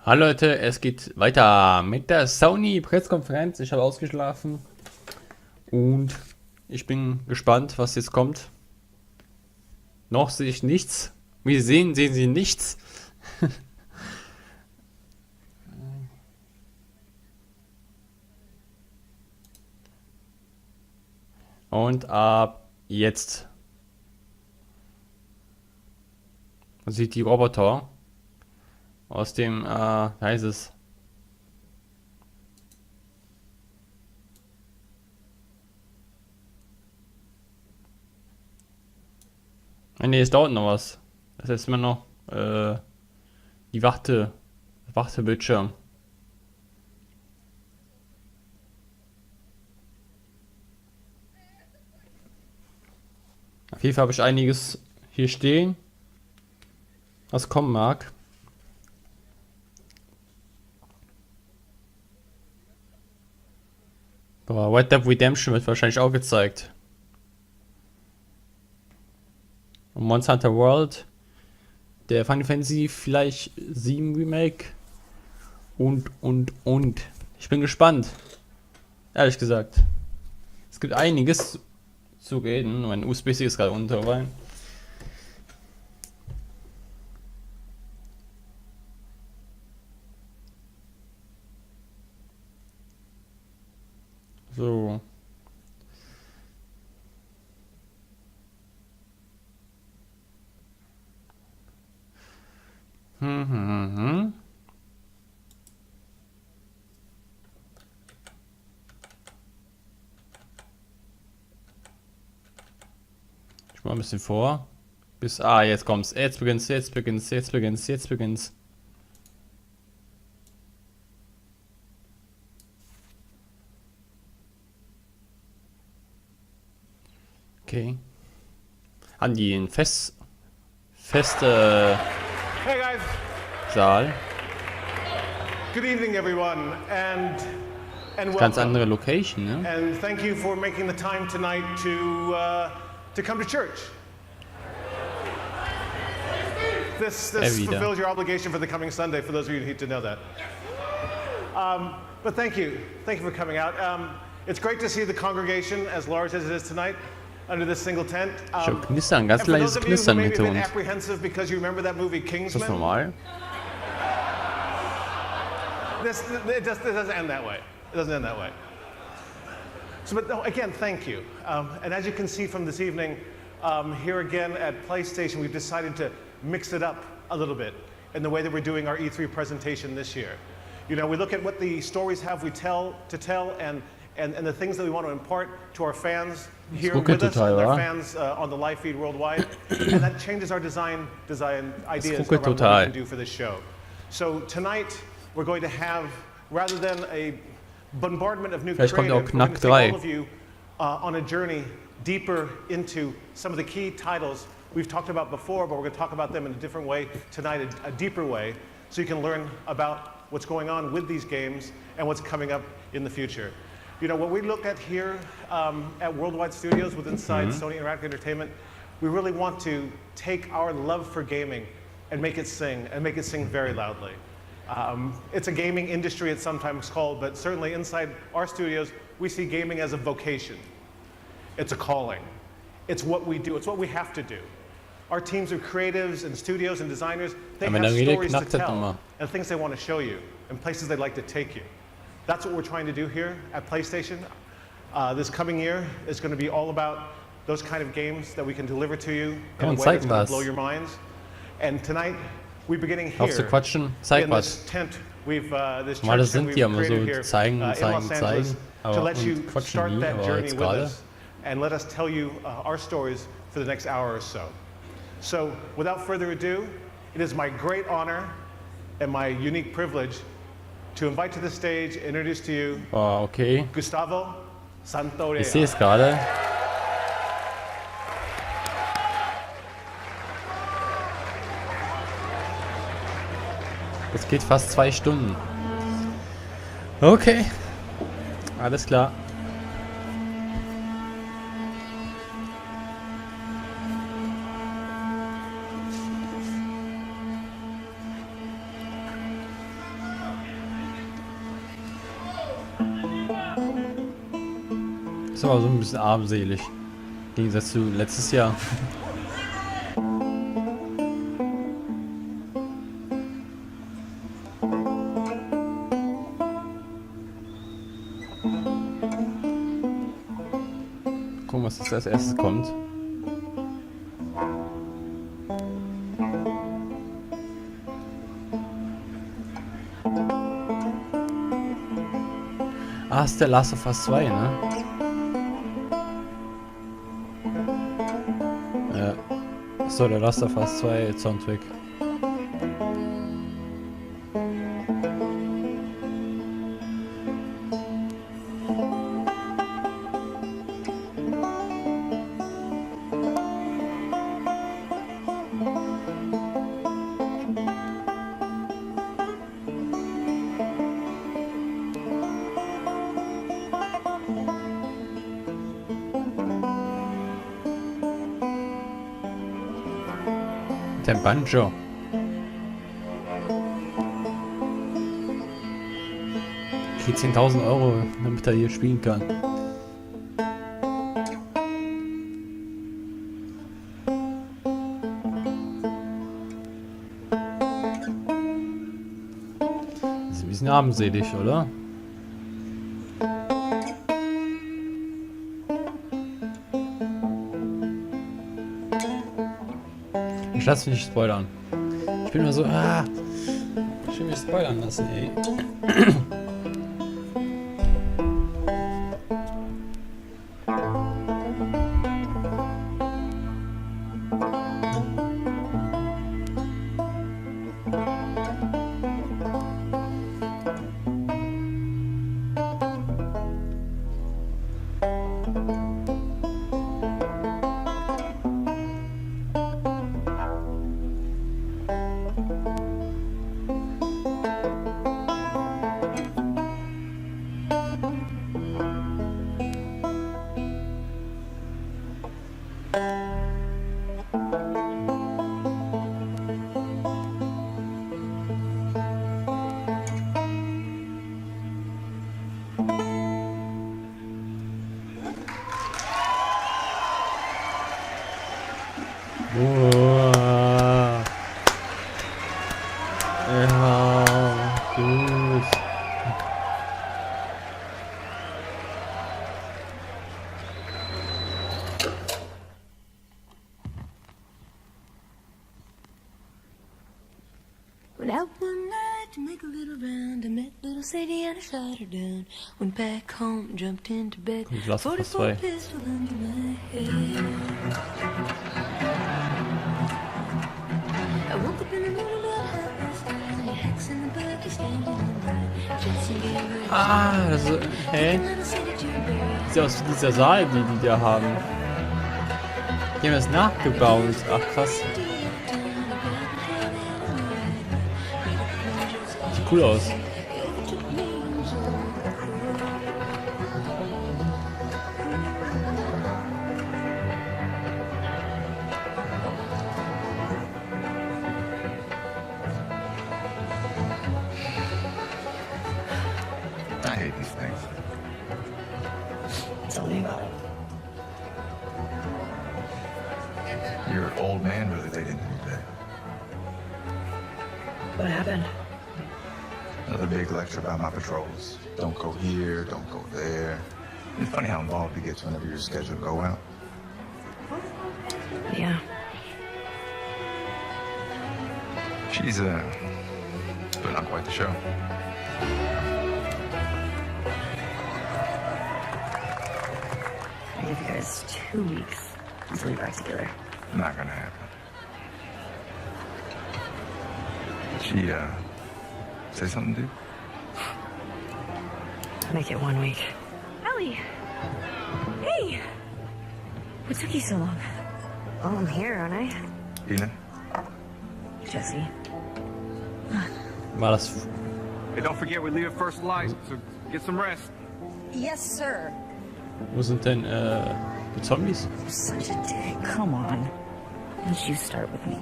Hallo Leute, es geht weiter mit der Sony Pressekonferenz. Ich habe ausgeschlafen und ich bin gespannt, was jetzt kommt. Noch sehe ich nichts. Wie Sie sehen, sehen Sie nichts. Und ab jetzt. Man sieht die Roboter aus dem, wie heißt es? Ne, es dauert noch was. Das ist immer noch die Wartebildschirm. Auf jeden Fall habe ich einiges hier stehen, was kommen mag. Boah, Red Dead Redemption wird wahrscheinlich auch gezeigt. Und Monster Hunter World, der Final Fantasy vielleicht 7 Remake und. Ich bin gespannt. Ehrlich gesagt. Es gibt einiges zu reden. Mein USB-Stick ist gerade unterweil. So. Ich mal ein bisschen vor. Bis. Jetzt kommt's. Jetzt beginnt's. Okay. An den feste Hey guys, Saal. good evening everyone, and Ganz welcome. andere Location, ne? And thank you for making the time tonight to come to church. This Wieder. fulfills your obligation for the coming Sunday, for those of you who need to know that. But thank you for coming out. It's great to see the congregation as large as it is tonight under this single tent. Ich hab Knistern, ganz And for leises those of you who Knistern im may have been Hintergrund. apprehensive because you remember that movie Ist das Kingsman, normal? this doesn't end that way. It doesn't end that way. So, but no, again, thank you. And as you can see from this evening, here again at PlayStation, we've decided to mix it up a little bit in the way that we're doing our E3 presentation this year. You know, we look at what the stories have we tell, and the things that we want to impart to our fans here with us and their fans on the live feed worldwide. And that changes our design ideas around what we can do for this show. So tonight, we're going to have, rather than a bombardment of new creative, we're going to take all of you on a journey deeper into some of the key titles we've talked about before, but we're going to talk about them in a different way tonight, a deeper way, so you can learn about what's going on with these games and what's coming up in the future. You know, what we look at here at Worldwide Studios with inside Sony Interactive Entertainment, we really want to take our love for gaming and make it sing very loudly. It's a gaming industry, it's sometimes called, but certainly inside our studios, we see gaming as a vocation. It's a calling. It's what we do. It's what we have to do. Our teams of creatives and studios and designers, they have stories to tell and things they want to show you and places they'd like to take you. That's what we're trying to do here at PlayStation. This coming year is going to be all about those kind of games that we can deliver to you in a way that's going to blow your minds. And tonight, we're beginning here in this tent we've this church that we've created here in Los Angeles to let you start that journey with us and let us tell you our stories for the next hour or so. So, without further ado, it is my great honor and my unique privilege to invite to the stage, introduce to you Gustavo Santorea. Ich sehe es gerade. Das geht fast 2 Stunden. Okay. Alles klar. Ist aber so ein bisschen armselig. Im Gegensatz zu letztes Jahr. Gucken, was jetzt als erstes kommt. Ah, ist der Last of Us 2, ne? Ja. Achso, der Last of Us 2 Soundtrack. Der Banjo. Kriegt 10.000 Euro, damit er hier spielen kann. Das ist ein bisschen armselig, oder? Ich lasse mich nicht spoilern. Ich bin immer so, ich will mich spoilern lassen, ey. Ja, gut. Went out one night to make a little round. I met little Sadie and I shot her down. Went back home, jumped into bed. Kommt Last of Us 44 2. pistol under my head. I woke up in the morning about 9:30. Hacks in the bucket standing on the right. Jesse gave her Das ist, hä? Sieht aus wie dieser Saal, die da haben. Die haben das nachgebaut. Ach, krass. Sieht cool aus. I hate these things. Tell me about it. Your old man really laid into me today. What happened? Another big lecture about my patrols. Don't go here, don't go there. It's funny how involved he gets whenever you're scheduled to go out. Yeah. She's, putting on quite the show. I give you guys 2 weeks until you're back together. Not gonna happen. She, say something, dude? Make it 1 week. Ellie! Hey! What took you so long? Oh, I'm here, aren't I? Eden? Jesse. War das. Hey, don't forget we leave at first light, so get some rest. Yes, sir. Wo sind denn die Zombies? You're such a dick. Come on. Why don't you start with me?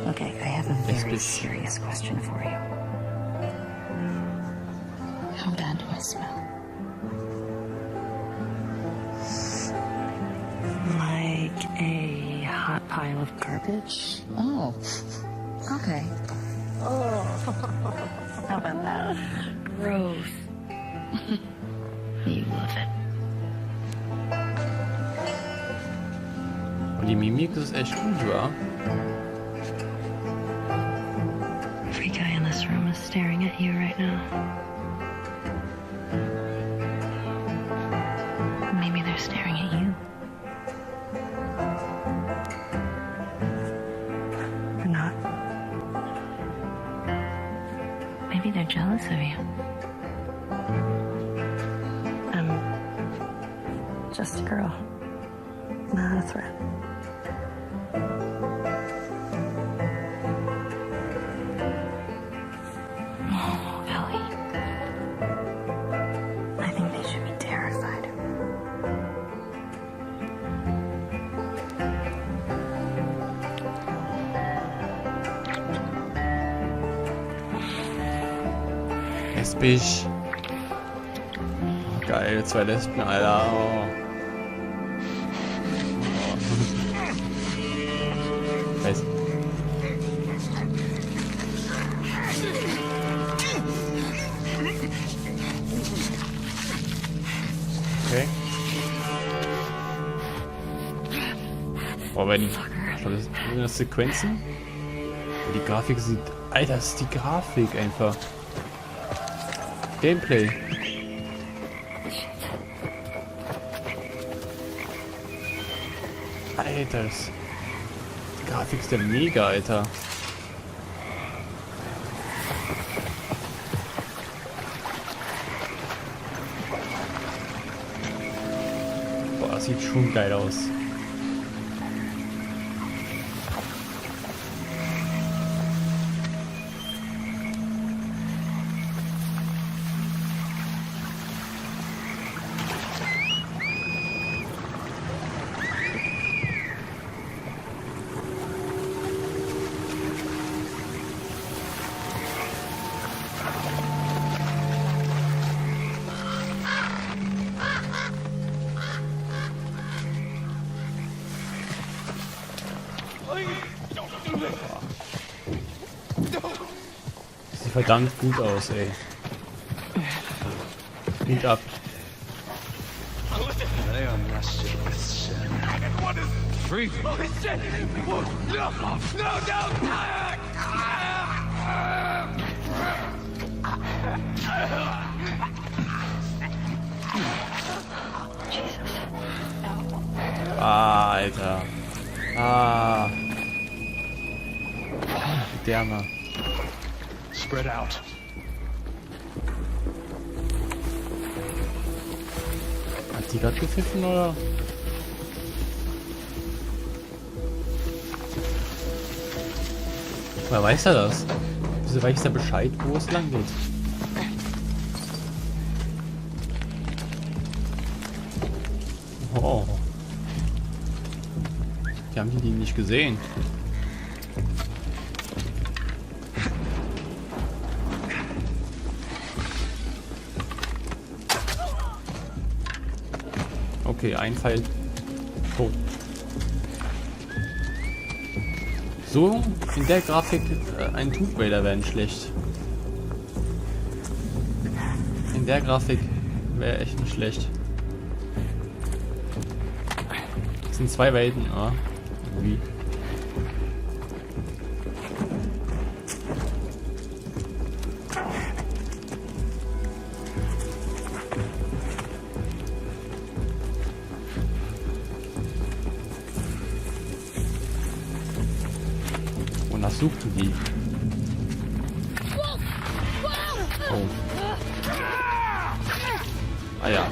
Okay, I have a Yes, very please. serious question for you. How bad do I smell? a hot pile of garbage. Oh, Okay. Oh, how about that? Gross. You love it. Und die Mimik ist echt gut, wa? Every guy in this room is staring at you right now. Maybe they're staring at you. Or not. Maybe they're jealous of you. I'm just a girl, not a threat. Oh, Ellie. I think they should be terrified. Lesbisch. Oh, geil, 2 Lesben, Alter. Oh. Weiß. Okay. Boah, wenn sind das Sequenzen? Die Grafik sieht. Alter, das ist die Grafik einfach. Gameplay. Alter, die Grafik ist ja mega, Alter. Boah, das sieht schon geil aus. Sieht verdammt gut aus, ey. Hut ab. They unleashed it with sin. What is breathing? Oh shit! Whoa, no! No! Ah, Alter. Ah. Der mal. Spread out. Hat die gerade gepfiffen, oder? Wer weiß er das? Wieso weiß er Bescheid, wo es lang geht? Oh. Die haben die nicht gesehen. Okay, ein Pfeil tot. So, in der Grafik ein Tomb Raider wäre nicht schlecht. In der Grafik wäre echt nicht schlecht. Das sind 2 Welten, ah. Wie? Wonach suchst du die? Oh. Ah ja.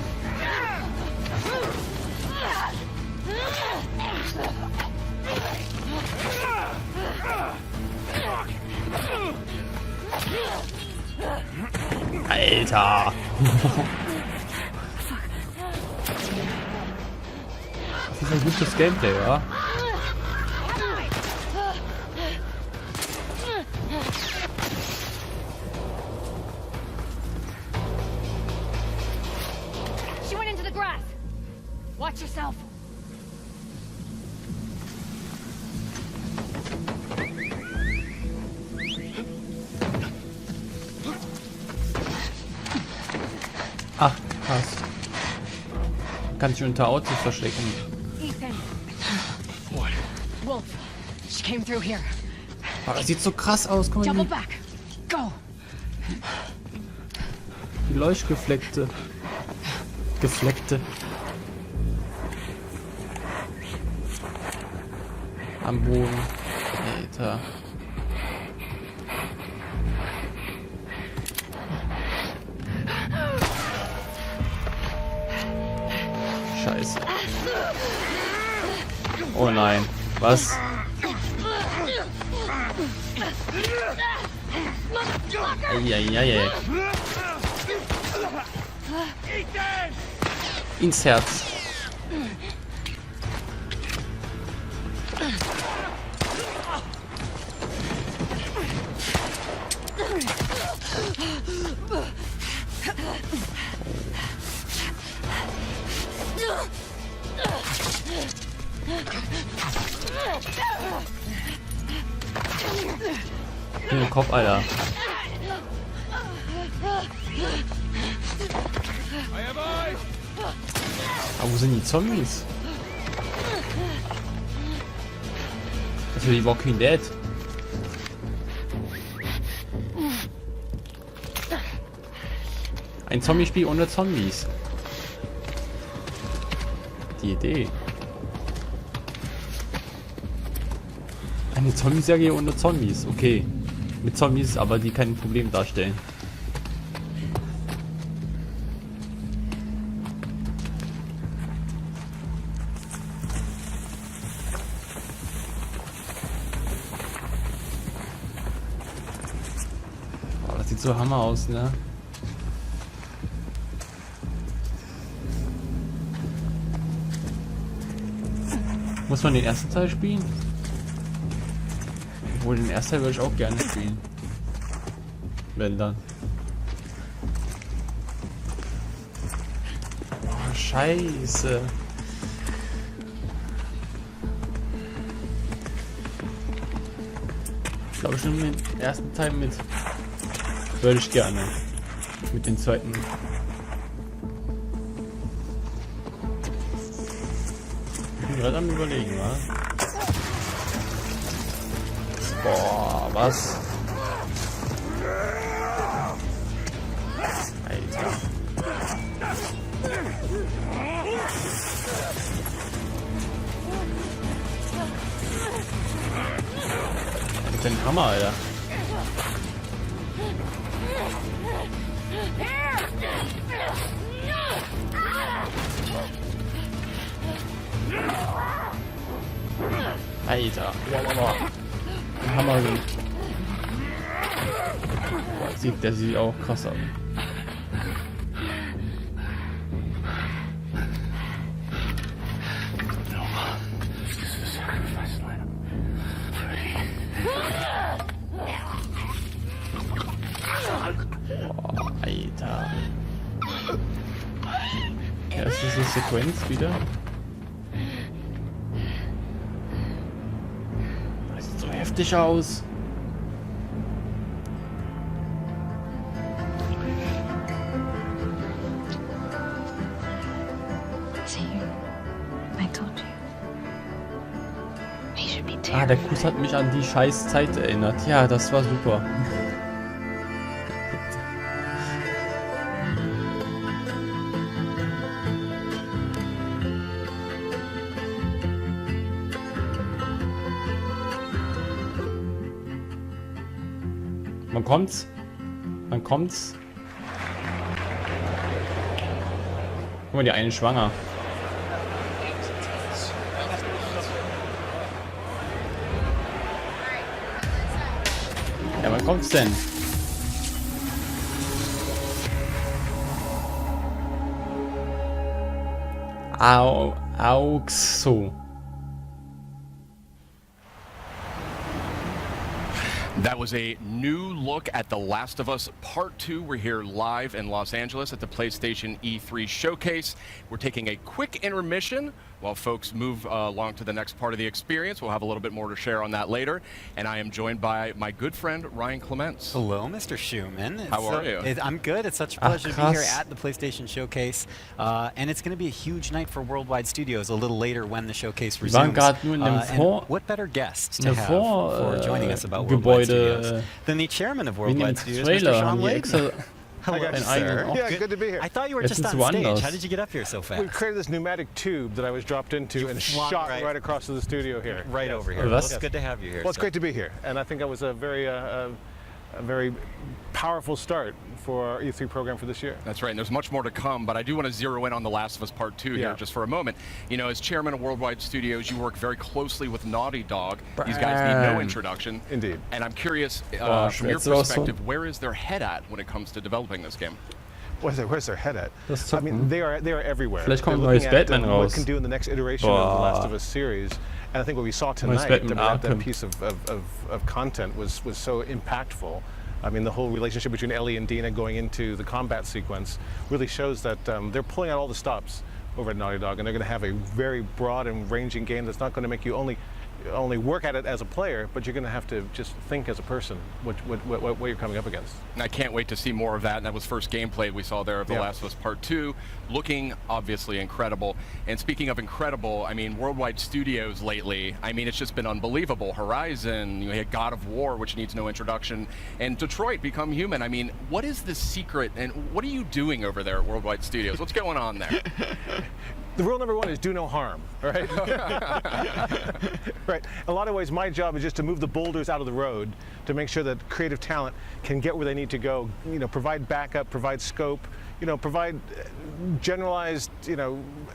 Alter! Das ist ein gutes Gameplay, ja? She went into the grass. Watch yourself. Spaß. Kann sich unter Autos verstecken. Ethan. What? Wolf. She came through here. Oh, das sieht so krass aus. Guck mal, Double back. Go. die Leuchtgefleckte. Gefleckte. Am Boden. Alter. Scheiße. Oh nein. Was? Eieiei. Ins Herz. In den Kopf, Alter. Aber wo sind die Zombies? Das ist wie Walking Dead. Ein Zombie-Spiel ohne Zombies. Die Idee. Eine Zombie-Serie ohne Zombies. Okay. Mit Zombies, aber die kein Problem darstellen. Oh, das sieht so Hammer aus, ne? Muss man den ersten Teil spielen? Obwohl, den ersten Teil würde ich auch gerne spielen. Wenn dann. Oh, Scheiße. Ich glaube schon den ersten Teil mit. Würde ich gerne. Mit den zweiten. Ich bin gerade am Überlegen, wa? Boah, was? Alter. Was ist denn Hammer, Alter? Alter. Wow. Hammer sind. Boah, der sieht auch krass aus. Boah, Alter. Ja, ist diese Sequenz wieder. Heftig aus. Ah, der Kuss hat mich an die scheiß Zeit erinnert. Ja, das war super. Man kommt's. Guck mal, die eine schwanger. Ja, wann kommt's denn? Auxo. That was a new look at The Last of Us Part 2. We're here live in Los Angeles at the PlayStation E3 Showcase. We're taking a quick intermission while folks move along to the next part of the experience. We'll have a little bit more to share on that later. And I am joined by my good friend, Ryan Clements. Hello, Mr. Schumann. How are you? I'm good. It's such a pleasure to be here krass. at the PlayStation Showcase. And it's going to be a huge night for Worldwide Studios a little later when the showcase Wir waren resumes. gerade nur in dem And what better guest to eine have for joining us about Worldwide Studios than the chairman of Wegen dem Worldwide Studios, Mr. Trailer Sean haben die Layden. extra Hello, einen sir. eigenen Yeah, good to be here. I thought you were Jetzt just sind on sie stage. woanders. How did you get up here so fast? We've created this pneumatic tube that I was dropped into and flung shot right- right across to the studio here. Right over here. Was? Well, it's good to have you here. Well, it's sir. great to be here, and I think that was a very powerful start for our E3 program for this year. That's right, and there's much more to come, but I do want to zero in on The Last of Us Part 2 here Yeah. just for a moment. You know, as chairman of Worldwide Studios, you work very closely with Naughty Dog. These guys need no introduction. Indeed. And I'm curious, Boah, from your jetzt sowas von- perspective, where is their head at when it comes to developing this game? Where's their head at? Das I mean, Zocken. they are everywhere. Vielleicht kommt They're ein neues looking at, Batman what raus. it can do in the next iteration of the Last Boah. of Us series. And I think what we saw Neues tonight, Batman that Arkham. piece of content was so impactful. I mean, the whole relationship between Ellie and Dina going into the combat sequence really shows that they're pulling out all the stops over at Naughty Dog, and they're going to have a very broad and ranging game that's not going to make you only work at it as a player, but you're going to have to just think as a person what you're coming up against. And I can't wait to see more of that. And that was first gameplay we saw there of The Yeah. Last of Us Part 2, looking obviously incredible. And speaking of incredible, I mean, Worldwide Studios lately, I mean, it's just been unbelievable. Horizon, you had God of War, which needs no introduction, and Detroit Become Human. I mean, what is the secret, and what are you doing over there at Worldwide Studios? What's going on there? The rule number one is do no harm, right? Right. In a lot of ways, my job is just to move the boulders out of the road to make sure that creative talent can get where they need to go. You know, provide backup, provide scope. You know, provide generalized,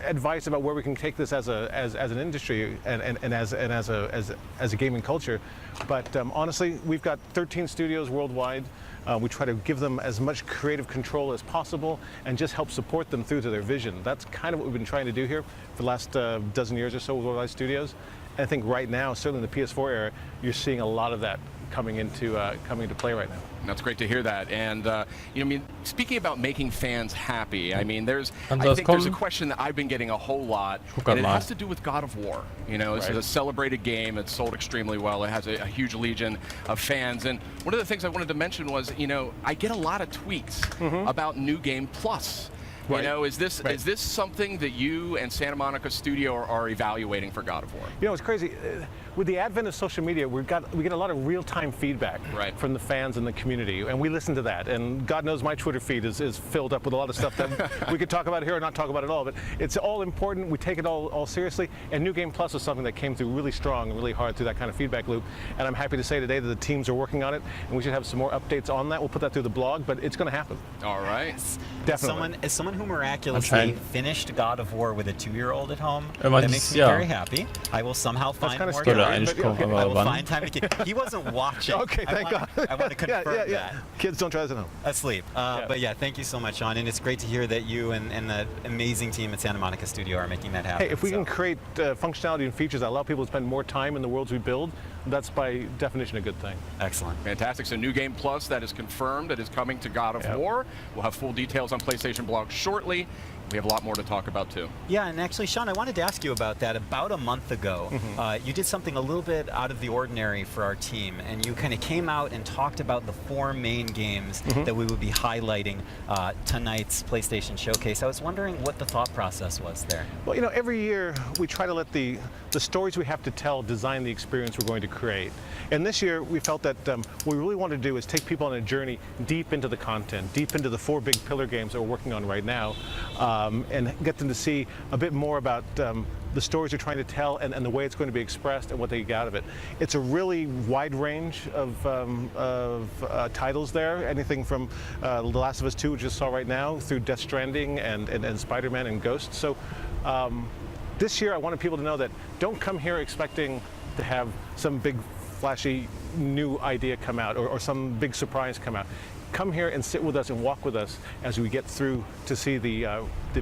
advice about where we can take this as an industry and as a gaming culture. But honestly, we've got 13 studios worldwide. We try to give them as much creative control as possible and just help support them through to their vision. That's kind of what we've been trying to do here for the last dozen years or so with Worldwide Studios. And I think right now, certainly in the PS4 era, you're seeing a lot of that coming into play right now. And that's great to hear that. And I mean, speaking about making fans happy, I mean, I Kann think das there's a kommen? question that I've been getting a whole lot, guck and it mal. has to do with God of War. You know, it's Right. a celebrated game. It's sold extremely well. It has a huge legion of fans. And one of the things I wanted to mention was, I get a lot of tweets about New Game Plus. Right. You know, is this Right. something that you and Santa Monica Studio are evaluating for God of War? You know, it's crazy. With the advent of social media, we get a lot of real-time feedback Right. from the fans and the community, and we listen to that. And God knows my Twitter feed is filled up with a lot of stuff that we could talk about here or not talk about at all. But it's all important. We take it all seriously. And New Game Plus is something that came through really strong and really hard through that kind of feedback loop. And I'm happy to say today that the teams are working on it, and we should have some more updates on that. We'll put that through the blog, but it's going to happen. All right. Definitely. As someone who miraculously Anscheinend. finished God of War with a 2-year-old at home, Immer that dieses makes me Jahr. very happy. I will somehow find kinda more scary, Würde time. but eigentlich kommen, okay. I aber will wann? find time to He wasn't watching. Okay, thank God. I want to confirm that. Kids don't try this at home. Asleep. But yeah, thank you so much, Sean. And it's great to hear that you and the amazing team at Santa Monica Studio are making that happen. Hey, if we So- can create functionality and features that allow people to spend more time in the worlds we build, that's by definition a good thing. Excellent. Fantastic. So New Game Plus, that is confirmed. That is coming to God of Yep. War. We'll have full details on PlayStation Blog shortly. We have a lot more to talk about, too. Yeah, and actually, Sean, I wanted to ask you about that. About a month ago, you did something a little bit out of the ordinary for our team, and you kind of came out and talked about the 4 main games that we would be highlighting tonight's PlayStation Showcase. I was wondering what the thought process was there. Well, every year we try to let the stories we have to tell design the experience we're going to create. And this year we felt that what we really want to do is take people on a journey deep into the content, deep into the 4 big pillar games that we're working on right now, and get them to see a bit more about the stories we're trying to tell and the way it's going to be expressed and what they get out of it. It's a really wide range of titles there, anything from The Last of Us 2, which you just saw right now, through Death Stranding and Spider-Man and Ghost. So this year I wanted people to know that don't come here expecting to have some big flashy new idea come out or some big surprise come out. Come here and sit with us and walk with us as we get through to see the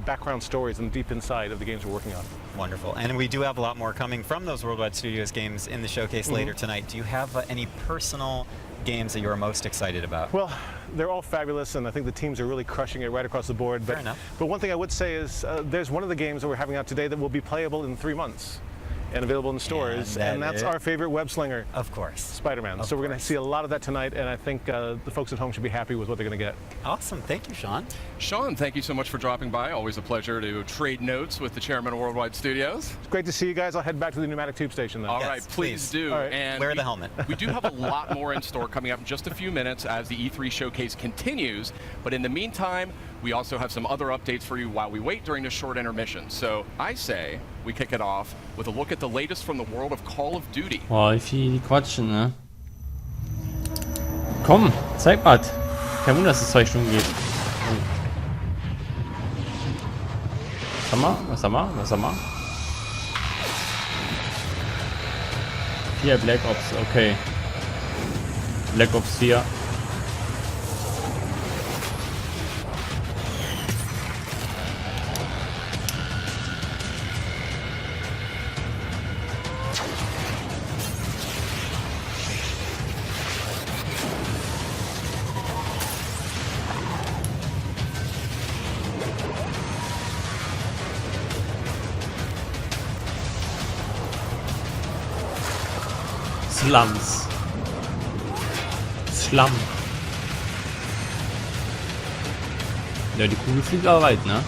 background stories and deep inside of the games we're working on. Wonderful. And we do have a lot more coming from those Worldwide Studios games in the showcase later tonight. Do you have any personal games that you're most excited about? Well, they're all fabulous, and I think the teams are really crushing it right across the board. Fair enough. But one thing I would say is there's one of the games that we're having out today that will be playable in 3 months and available in stores, and that's our favorite web slinger. Of course. Spider-Man. So we're going to see a lot of that tonight, and I think the folks at home should be happy with what they're going to get. Awesome. Thank you, Sean. Sean, thank you so much for dropping by. Always a pleasure to trade notes with the chairman of Worldwide Studios. It's great to see you guys. I'll head back to the pneumatic tube station then. All right, please do. All right. And wear the helmet. We do have a lot more in store coming up in just a few minutes as the E3 showcase continues. But in the meantime, we also have some other updates for you while we wait during this short intermission. So I say we kick it off with a look at the latest from the world of Call of Duty. Boah, wie viel die quatschen, ne? Komm, zeig mal. Kein Wunder, dass es 2 Stunden geht. Was haben wir? 4 Black Ops, okay. Black Ops 4. Schlamm. Ja, die Kugel fliegt aber weit, ne?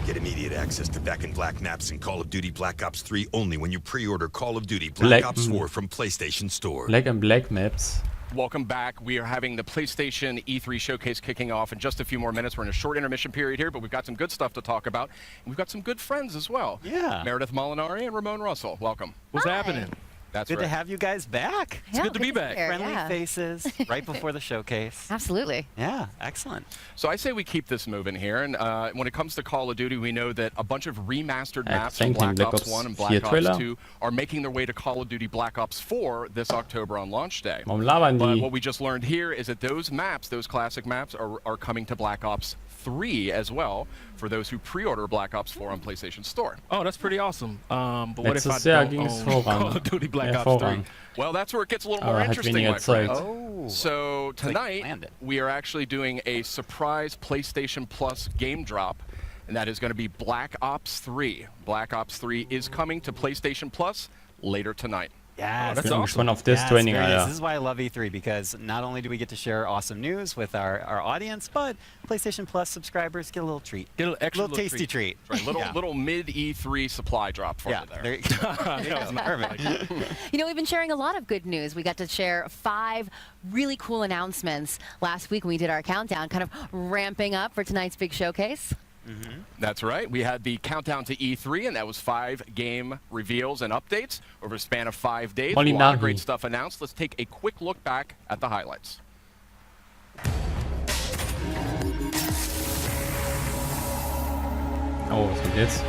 Get immediate access to Back in Black maps in Call of Duty Black Ops 3 only when you pre-order Call of Duty Black Ops 4 from PlayStation Store. Black and Black maps. Welcome back. We are having the PlayStation E3 showcase kicking off in just a few more minutes. We're in a short intermission period here, but we've got some good stuff to talk about. And we've got some good friends as well. Yeah. Meredith Molinari and Ramon Russell. Welcome. What's happening? That's Good right. to have you guys back. It's good to be back. Friendly faces right before the showcase. Absolutely. Yeah, excellent. So I say we keep this moving here. And when it comes to Call of Duty, we know that a bunch of remastered maps from Black Ops 1 and Black Ops 2 are making their way to Call of Duty Black Ops 4 this October on launch day. But what we just learned here is that those maps, those classic maps, are coming to Black Ops 3 as well for those who pre-order Black Ops 4 on PlayStation Store. Oh, that's pretty awesome. But what if I Letztes Jahr don't ging's own voran. Call of Duty Black Ops 3? Well, that's where it gets a little Aber more hat interesting, weniger my friend. Zeit. Oh. So It's like tonight, planned it. we are actually doing a surprise PlayStation Plus game drop, and that is going to be Black Ops 3. Black Ops 3 is coming to PlayStation Plus later tonight. Yeah, that's Ich bin awesome. gespannt auf Death Stranding, This Alter. is why I love E3, because not only do we get to share awesome news with our audience, but PlayStation Plus subscribers get a little treat. Get a little extra little tasty treat. Right, little mid E3 supply drop for Yeah, you there. there you go. That was Perfect. You know, we've been sharing a lot of good news. We got to share 5 really cool announcements last week when we did our countdown, kind of ramping up for tonight's big showcase. That's right. We had the countdown to E3, and that was 5 game reveals and updates over a span of 5 days. A lot Molinari. of great stuff announced. Let's take a quick look back at the highlights. Oh, was kommt jetzt?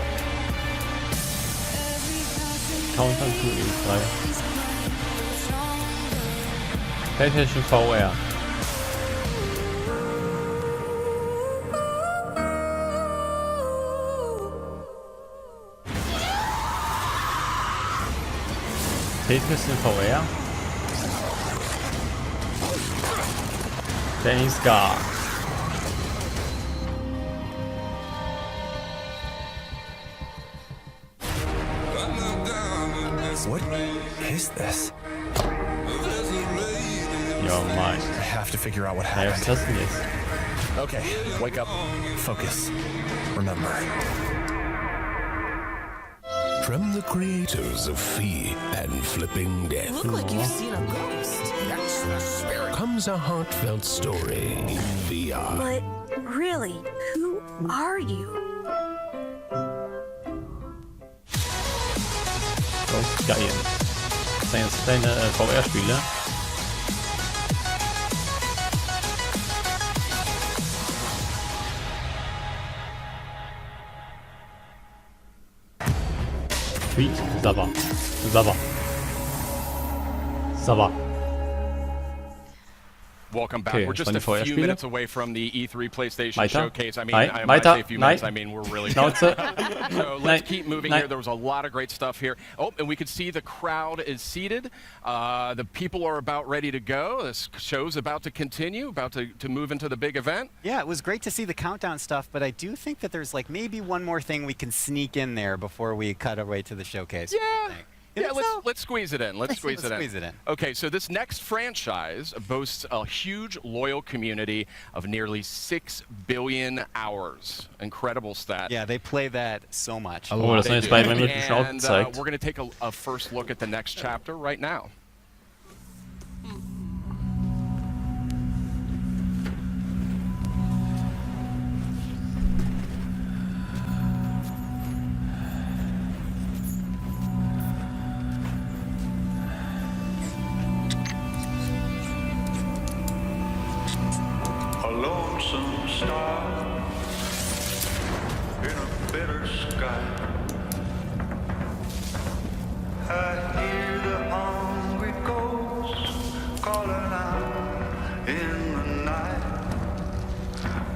Countdown to E3. PlayStation VR. Tetris in VR. Dennis Gar. What is this? Ja, mein. I have to figure out what Ja, was ist das denn jetzt? Okay, wake up. Focus. Remember. From the creators of Fee and Flipping Death. Look like you've seen a ghost. That's the spirit. Comes a heartfelt story in VR. But really, who are you? Oh, geil. Das sind jetzt kleine VR-Spiele. Sauber. Sauber. Sauber. Welcome back. Okay, We're just a few minutes away from the E3 PlayStation Showcase. I mean, when I say a few minutes, I mean we're really close. So let's keep moving here. There was a lot of great stuff here. Oh, and we could see the crowd is seated. The people are about ready to go. This show's about to continue, about to move into the big event. Yeah, it was great to see the countdown stuff, but I do think that there's like maybe one more thing we can sneak in there before we cut our way to the showcase. Yeah. Yeah, let's squeeze it in. Let's squeeze it in. Okay, so this next franchise boasts a huge, loyal community of nearly 6 billion hours. Incredible stat. Yeah, they play that so much. Oh, das haben jetzt bei mir schon And gezeigt. we're going to take a first look at the next chapter right now. Lonesome star in a bitter sky. I hear the hungry ghosts calling out in the night.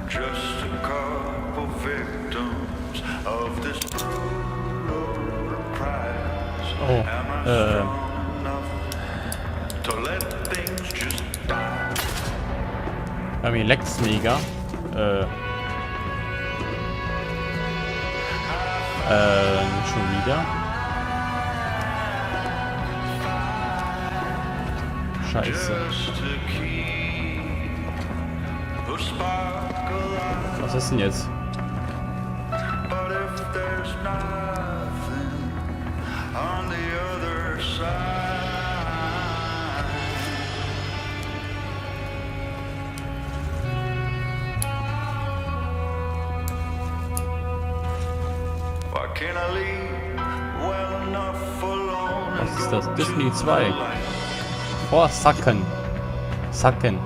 Just a couple victims of this brutal prize. Am I strong enough to let things just die? Bei mir leckt's mega. Nicht schon wieder. Scheiße. Was ist denn jetzt? Was ist das? Disney 2. Oh, Sacken. Sacken.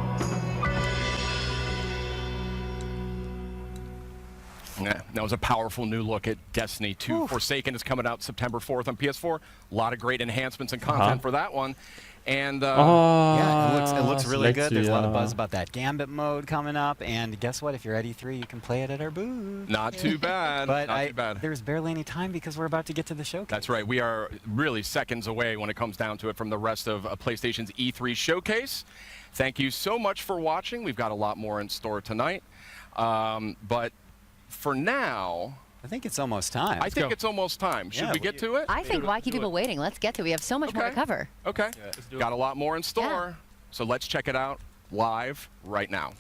Yeah, that was a powerful new look at Destiny 2. Oof. Forsaken is coming out September 4th on PS4. A lot of great enhancements and content for that one. And yeah, it looks really good. There's a lot of buzz about that Gambit mode coming up. And guess what? If you're at E3, you can play it at our booth. Not too bad. But not too bad. There's barely any time because we're about to get to the showcase. That's right. We are really seconds away when it comes down to it from the rest of PlayStation's E3 showcase. Thank you so much for watching. We've got a lot more in store tonight. But for now, I think it's almost time. I think it's almost time. Should we get to it? I think why keep people waiting? Let's get to it. We have so much more to cover. Okay. Got a lot more in store. Yeah. So let's check it out live right now.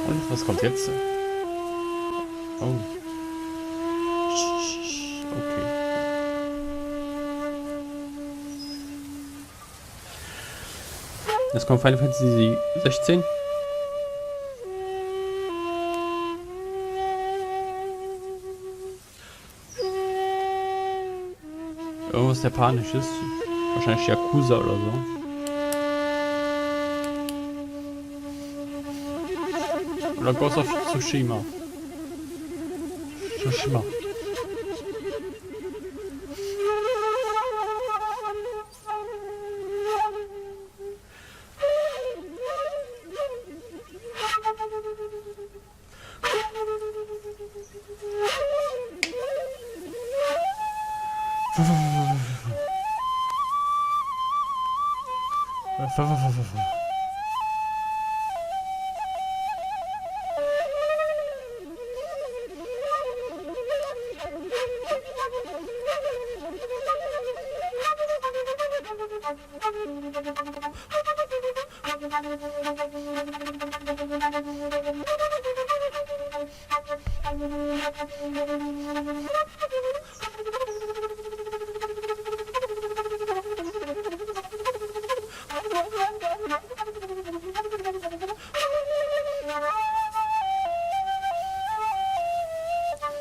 Und was kommt jetzt? Oh. Okay. Jetzt kommt Final Fantasy 16. Irgendwas Japanisches. Wahrscheinlich Yakuza oder so. Oder Ghost of Tsushima. Tsushima.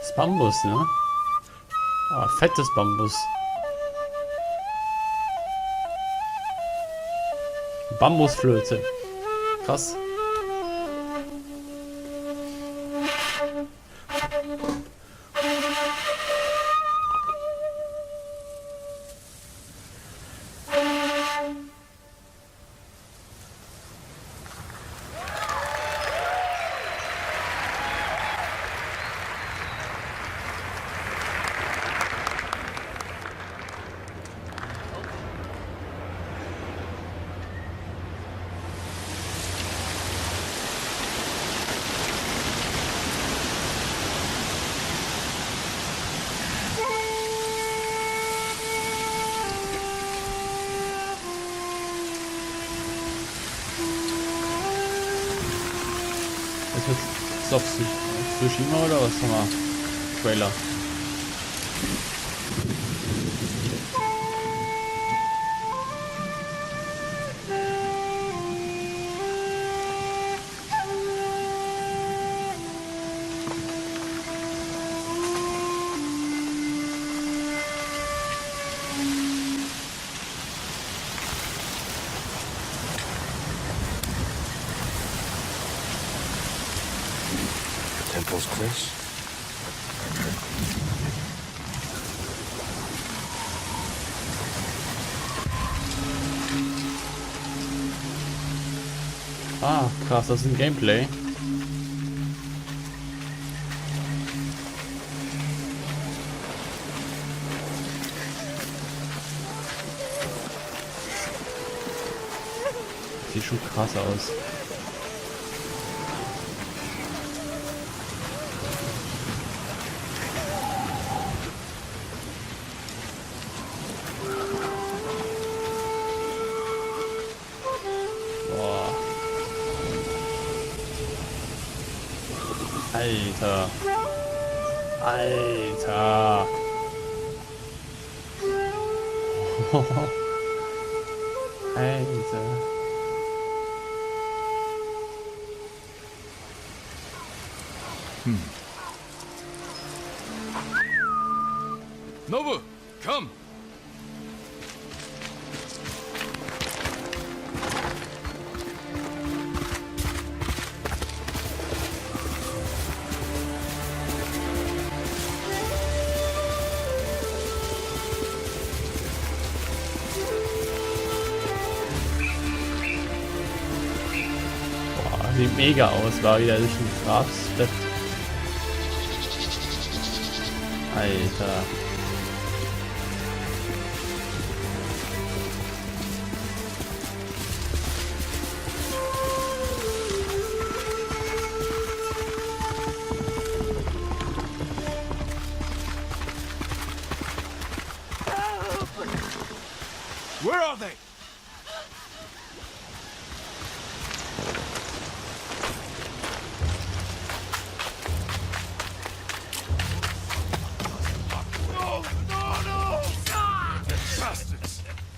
Das Bambus, ne? Ah, fettes Bambus. Bambusflöte. Krass. Ist auf Tsushima oder was haben wir? Trailer. Temple's close. Ah, krass, das ist ein Gameplay. Sieht schon krass aus. Alter. Alter. Alter. Nobu, come. Sieht mega aus, war wieder durch ein Grabsbett. Alter. Where are they?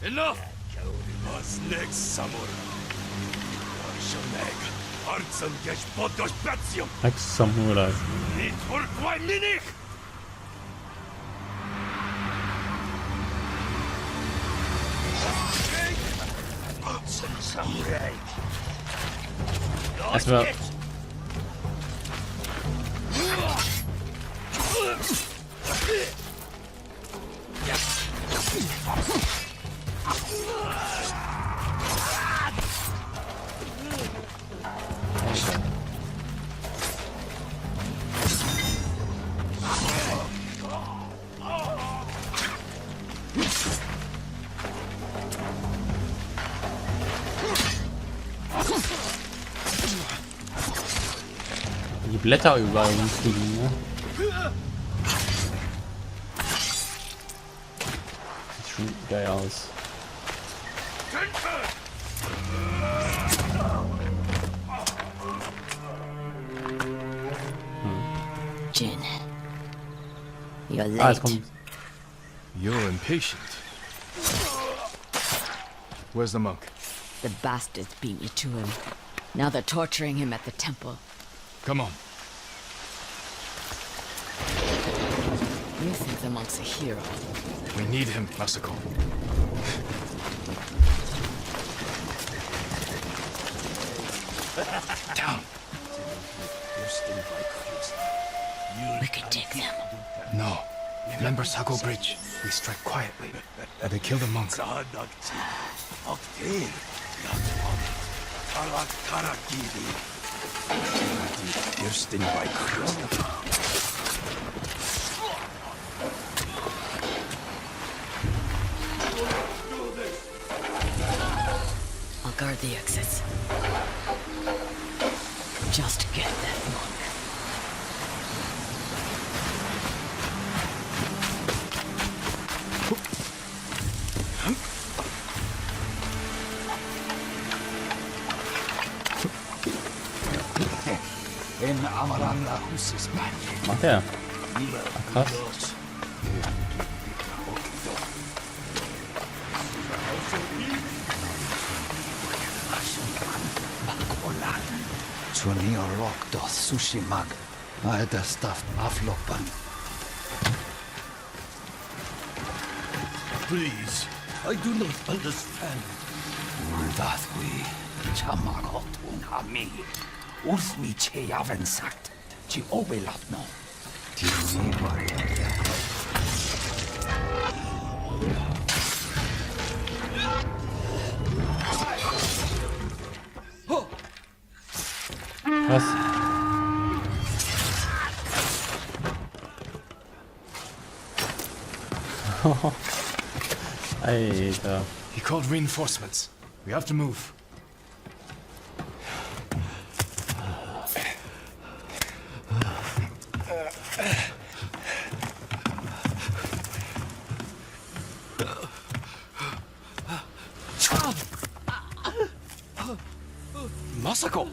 Enough! What's next, samurai? Ex-Samurai. Erstmal. Die Blätter überall rumfliegen, ne? Sieht schon geil aus. Jin, you're late. Ah, es kommt. You're impatient. Where's the monk? The bastards beat me to him. Now they're torturing him at the temple. Come on. You think the monk's a hero? We need him, Masako. Down. We could take them. No. Remember Sago Bridge? We strike quietly. They kill the monk. I'll guard the exits. Just get that monk. Macht er? Ach, krass. Nioh doth Tsushima. Alter stuff aflopan. Please, I do not understand. Uldathwi, chamarotun hami. Usmi cheyaven sagt. Ci obelatno. Was? Alter. He called reinforcements. We have to move. Masako!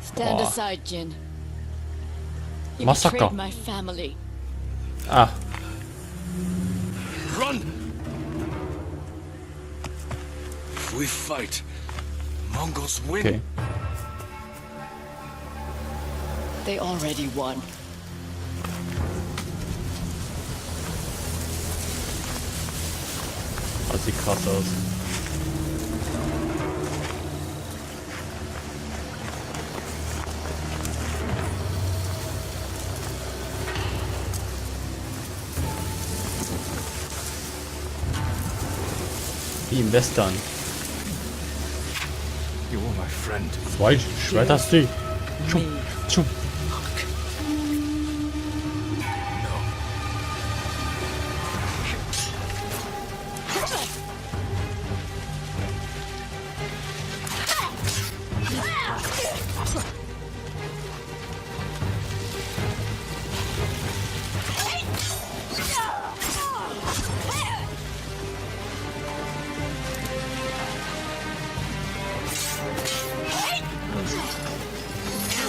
Stand aside, Jin. You Masako. betrayed my family. Ah. Run! If we fight, Mongols win. Okay. They already won. Das sieht krass aus. Wie im Western. You are my friend. Zwei Schwerter sie. Tschum, tschum.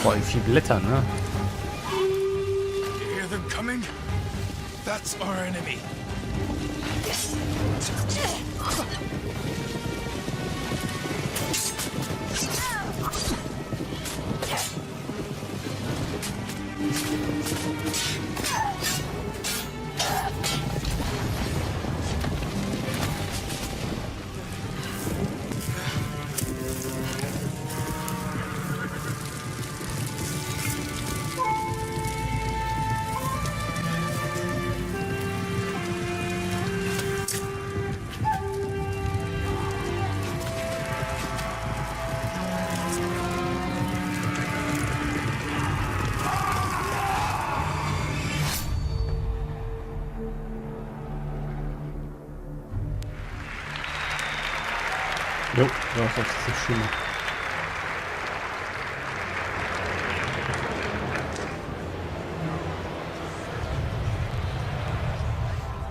Voll viel Blätter, ne? You hear them coming? That's our enemy. Jo, das ist Tsushima.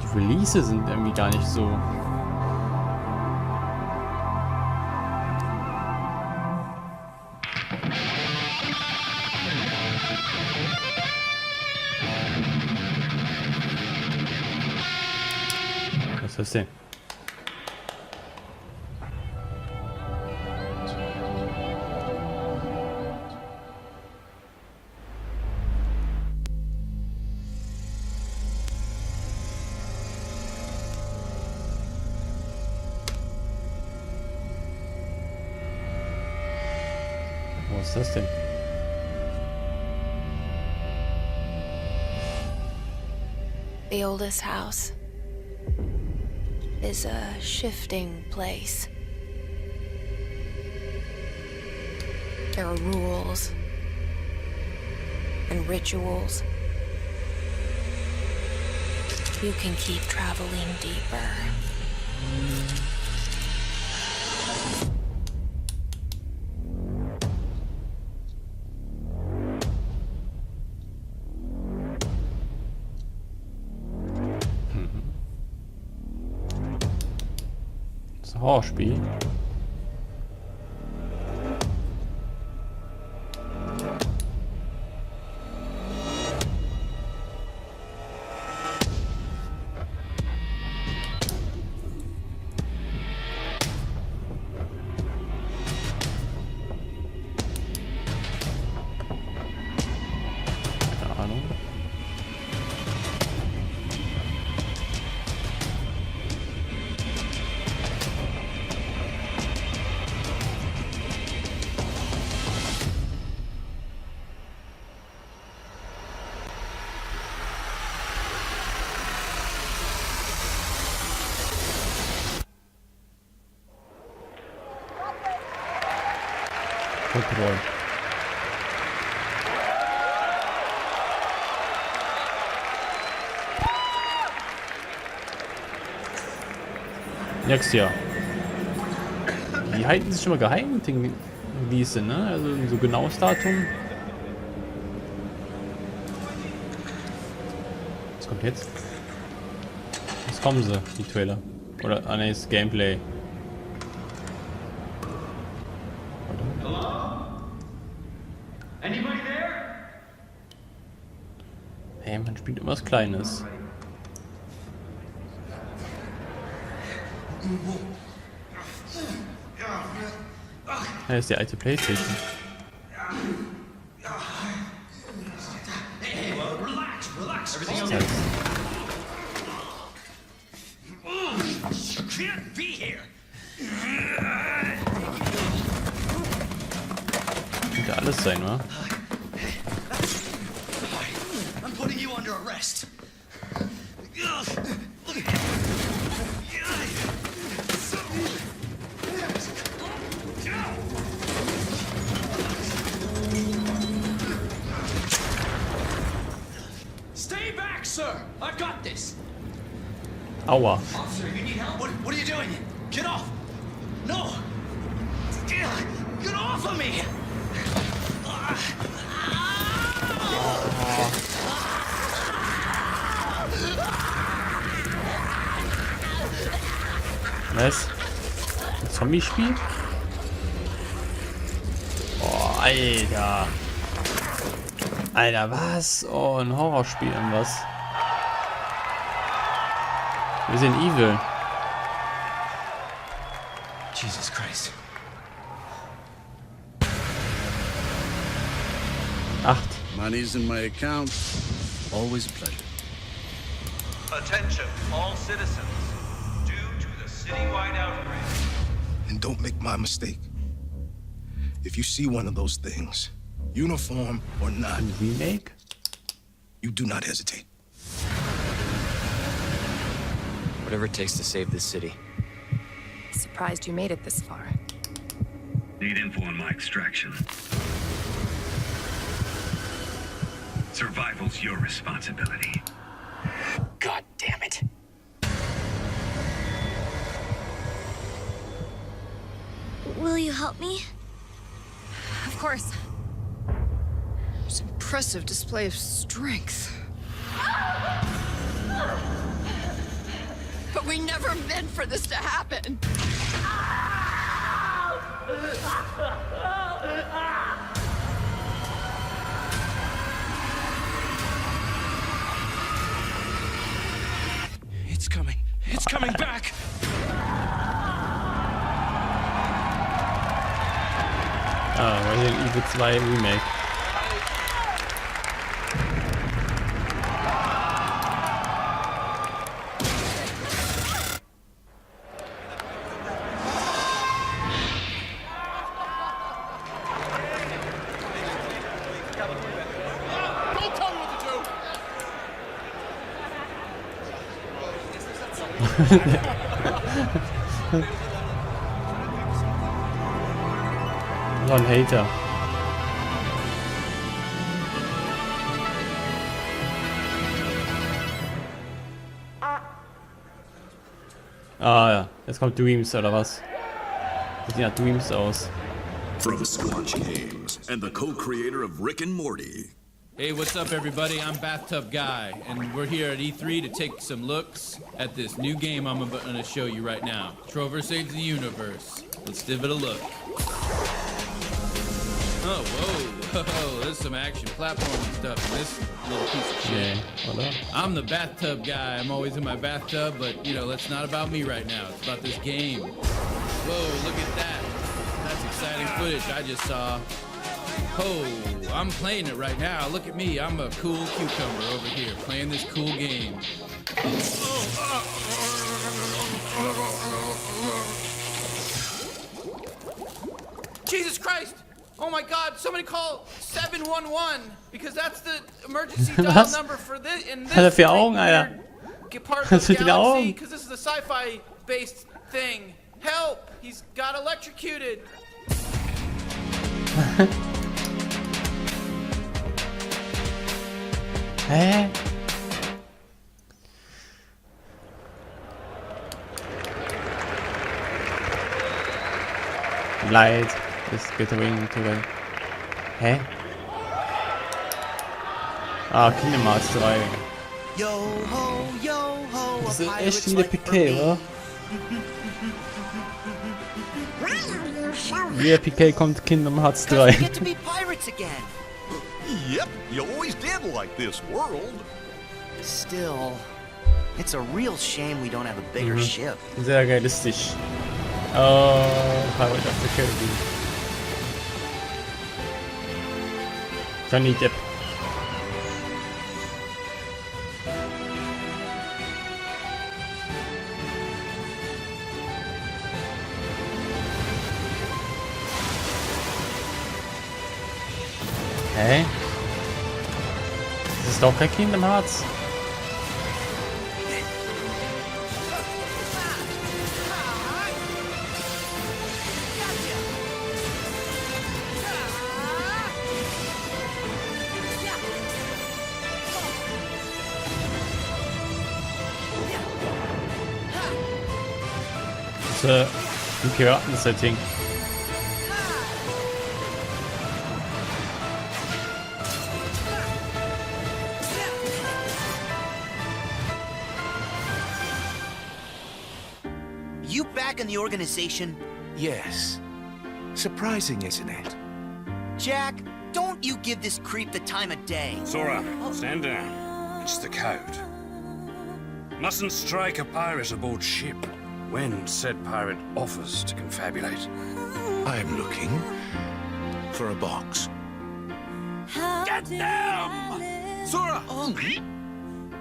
Die Release sind irgendwie gar nicht so. Was ist das denn? Was ist das denn? The oldest house is a shifting place. There are rules and rituals. You can keep traveling deeper. Horrorspiel. Kontroll. Next Jahr. Die halten sich schon mal geheim mit den Release, ne? Also so genaues Datum. Was kommt jetzt? Was kommen sie, die Trailer? Oder, ah ne, ist Gameplay. Hey, man spielt immer was Kleines. Ja, ist die alte Playstation. Hey, well, relax. Everything okay? You can't be here. Könnte alles sein, wa? I'm putting you under arrest. Stay back, sir. I've got this. Aua. Officer, you need help? What are you doing? Get off. No. Get off of me. Was? Ein Zombie-Spiel? Oh, Alter. Alter, was? Oh, ein Horrorspiel und was? Wir sind evil. Jesus Christ. 8. Money's in my account. Always a pleasure. Attention, all citizens. Due to the citywide outrage. And don't make my mistake. If you see one of those things, uniform or not, Remake? You do not hesitate. Whatever it takes to save this city. Surprised you made it this far. Need info on my extraction. Survival's your responsibility. God damn it. Will you help me? Of course. It's an impressive display of strength. But we never meant for this to happen. It's coming. It's coming back. Resident Evil 2 Remake. Don't tell me what to do. So ein Hater. Ah ja, jetzt kommt Dreams oder was? Das sieht ja Dreams aus. From Squatch Games and the co-creator of Rick and Morty. Hey, what's up, everybody? I'm Bathtub Guy, and we're here at E3 to take some looks at this new game I'm going to show you right now. Trover Saves the Universe. Let's give it a look. Oh, whoa, there's some action platforming stuff in this little piece of shit. Yeah, I'm the bathtub guy. I'm always in my bathtub, but, you know, that's not about me right now. It's about this game. Whoa, look at that. That's exciting footage I just saw. Oh, I'm playing it right now. Look at me. I'm a cool cucumber over here playing this cool game. Jesus Christ! Oh my God! Somebody call 711 because that's the emergency dial number for this. In this Hat er 4 Augen, Alter? part Was of the mit den galaxy Augen? because this is a sci-fi based thing. Help! He's got electrocuted. Hä? Light is getting to the... Hä? Ah, Kingdom Hearts 3. Yo ho, yo ho, Das ist echt wie der PK, oder? Wie der PK kommt Kingdom Hearts 3. Get to be pirates again. Yep, you always did like this world. Still, it's a real shame we don't have a bigger ship. Sehr realistisch. Oh, Pirate of the Caribbean. Johnny Depp. Hä? Das ist doch kein Kingdom Hearts. Das ist ein Piraten-Setting. You back in the organization? Yes. Surprising, isn't it? Jack, don't you give this creep the time of day. Sora, stand down. It's the code. Mustn't strike a pirate aboard ship when said pirate offers to confabulate. I'm looking for a box. Get them! Sora!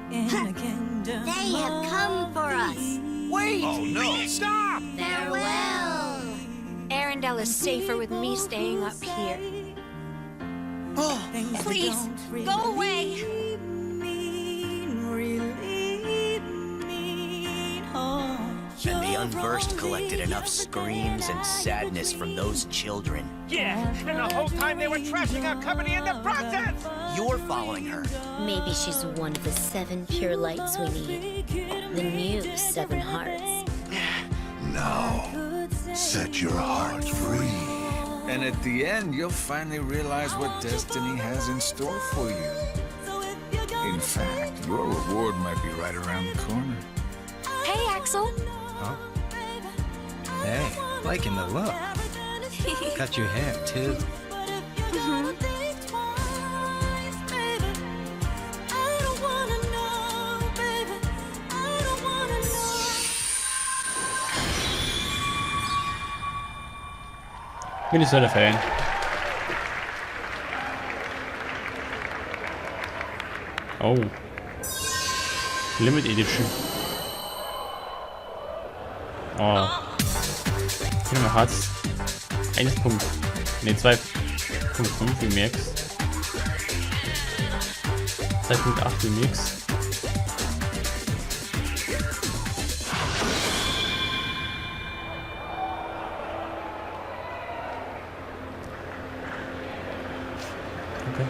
They have come for us. Wait! Oh no! Stop! Farewell. Arendelle is safer with me staying up here. Oh, Please, go away. and the unversed collected enough screams and sadness from those children. Yeah, and the whole time they were trashing our company in the process! You're following her. Maybe she's one of the 7 pure lights we need. The new 7 hearts. Now, set your heart free. And at the end, you'll finally realize what destiny has in store for you. In fact, your reward might be right around the corner. Hey, Axel. Huh? Hey, liking the look. Cut your hair, too. Bin nicht so der Fan. Oh. Limit Edition. Oh. Kingdom Hearts 1.2.5 Remix. 2.8 Remix. Okay.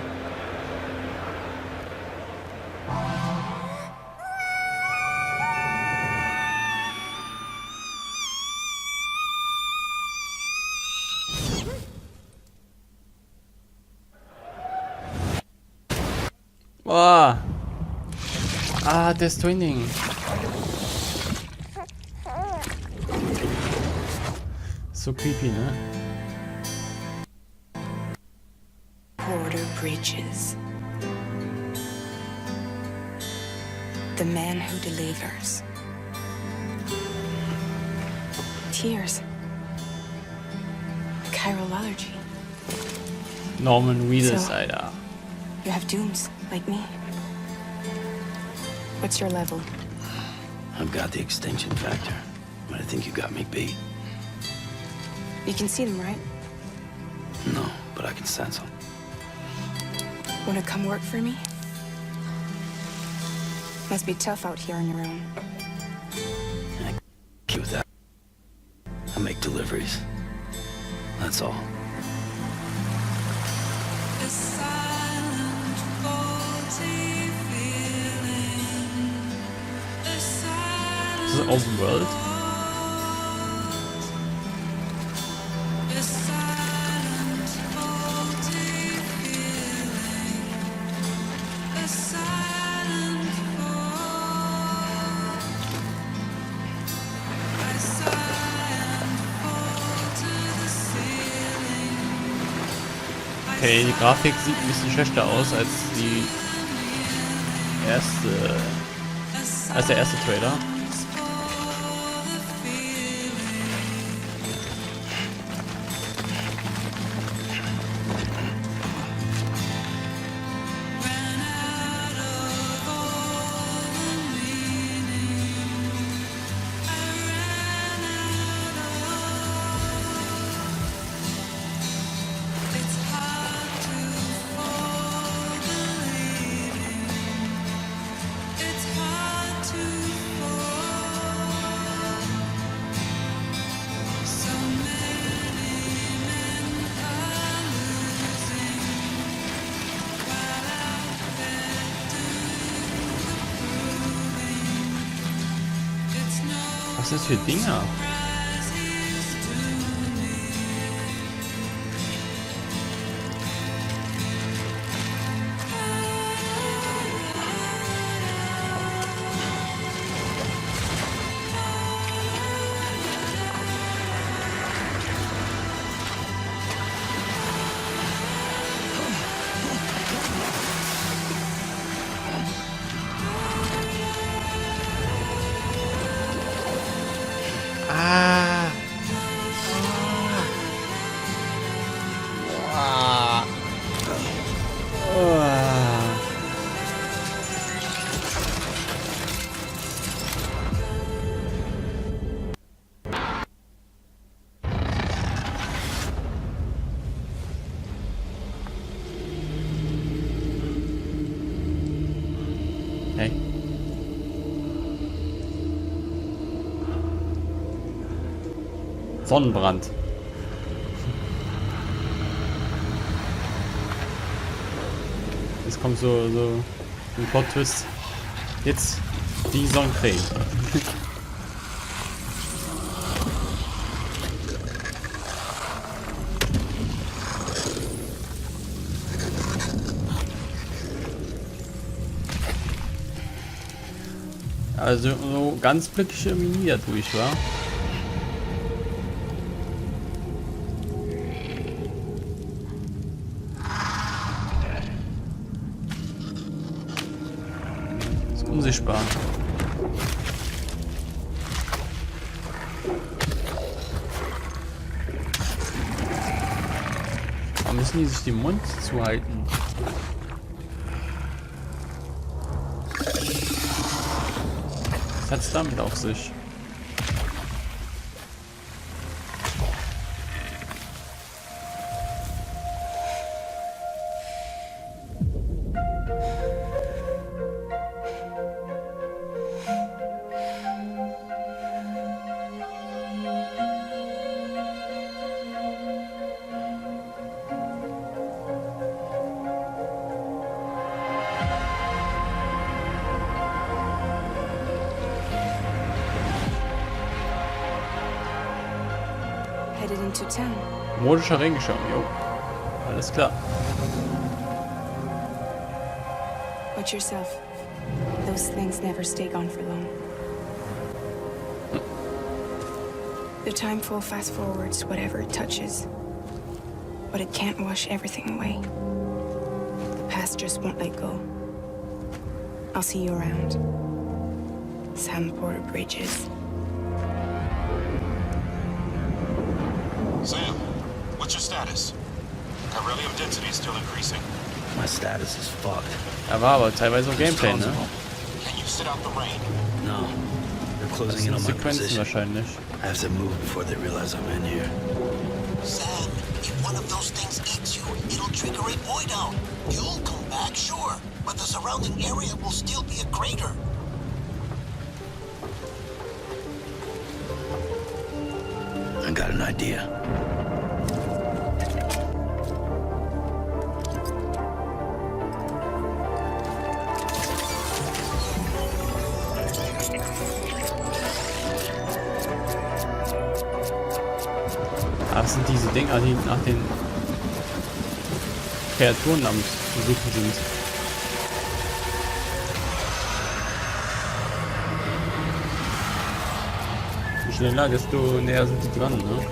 Oh. Ah, Death Stranding. So creepy, ne? Border breaches. The man who delivers. Tears. Chiral allergy. Norman Reedus, So- Alter. You have dooms, like me. What's your level? I've got the extinction factor, but I think you got me beat. You can see them, right? No, but I can sense them. Wanna come work for me? Must be tough out here on your own. With that, I make deliveries. That's all. Ist das Open World? Okay, die Grafik sieht ein bisschen schlechter aus als der erste Trailer. Was ist das für Dinger? Hey. Sonnenbrand. Jetzt kommt so ein Plot-Twist. Jetzt die Sonnencreme. Also so ganz blickig minimiert durch, wa? Ist unsichtbar. Warum müssen die sich den Mund zuhalten? Was hat's damit auf sich? Headed into town. Modischer Regenschirm, jo. Alles klar. Watch yourself. Those things never stay gone for long. The timeful fast forwards whatever it touches. But it can't wash everything away. The past just won't let go. I'll see you around. Sam Porter Bridges. Sam, what's your status? Beryllium density is still increasing. My status is fucked. Da war aber teilweise auch Gameplay, ne? Can you sit out the rain? No. They're Das closing in sind on my Sequenzen position. wahrscheinlich. I have to move before they realize I'm in here. Sam, if one of those things eats you, it'll trigger a void out. You'll come back, sure, but the surrounding area will still be a crater. I got an idea. Das sind diese Dinger, die nach den Kreaturen am Suchen sind. Je schneller, desto näher sind die dran, ne?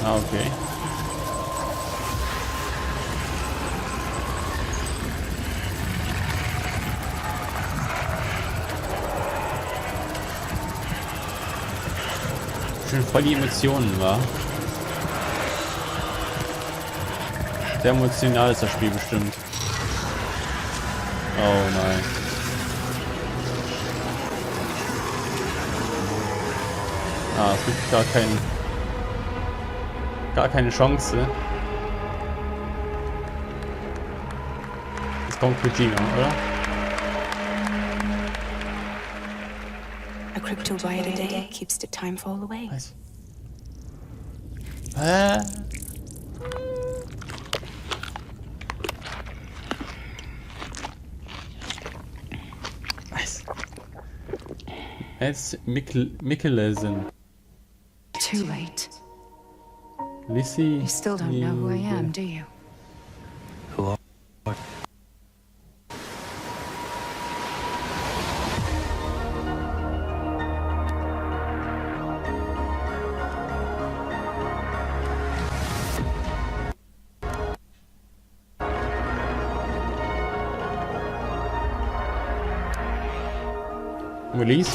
Ah, okay. Schon voll die Emotionen, wa? Sehr emotional ist das Spiel bestimmt. Oh nein. Ah, es gibt gar keine Chance. Jetzt kommt Beginn, oder? A crypto bite a day keeps the time fall away. Was? Was? Jetzt Mikkelsen. Too late. Lissy. You still don't know who I am, do you? Who are Release.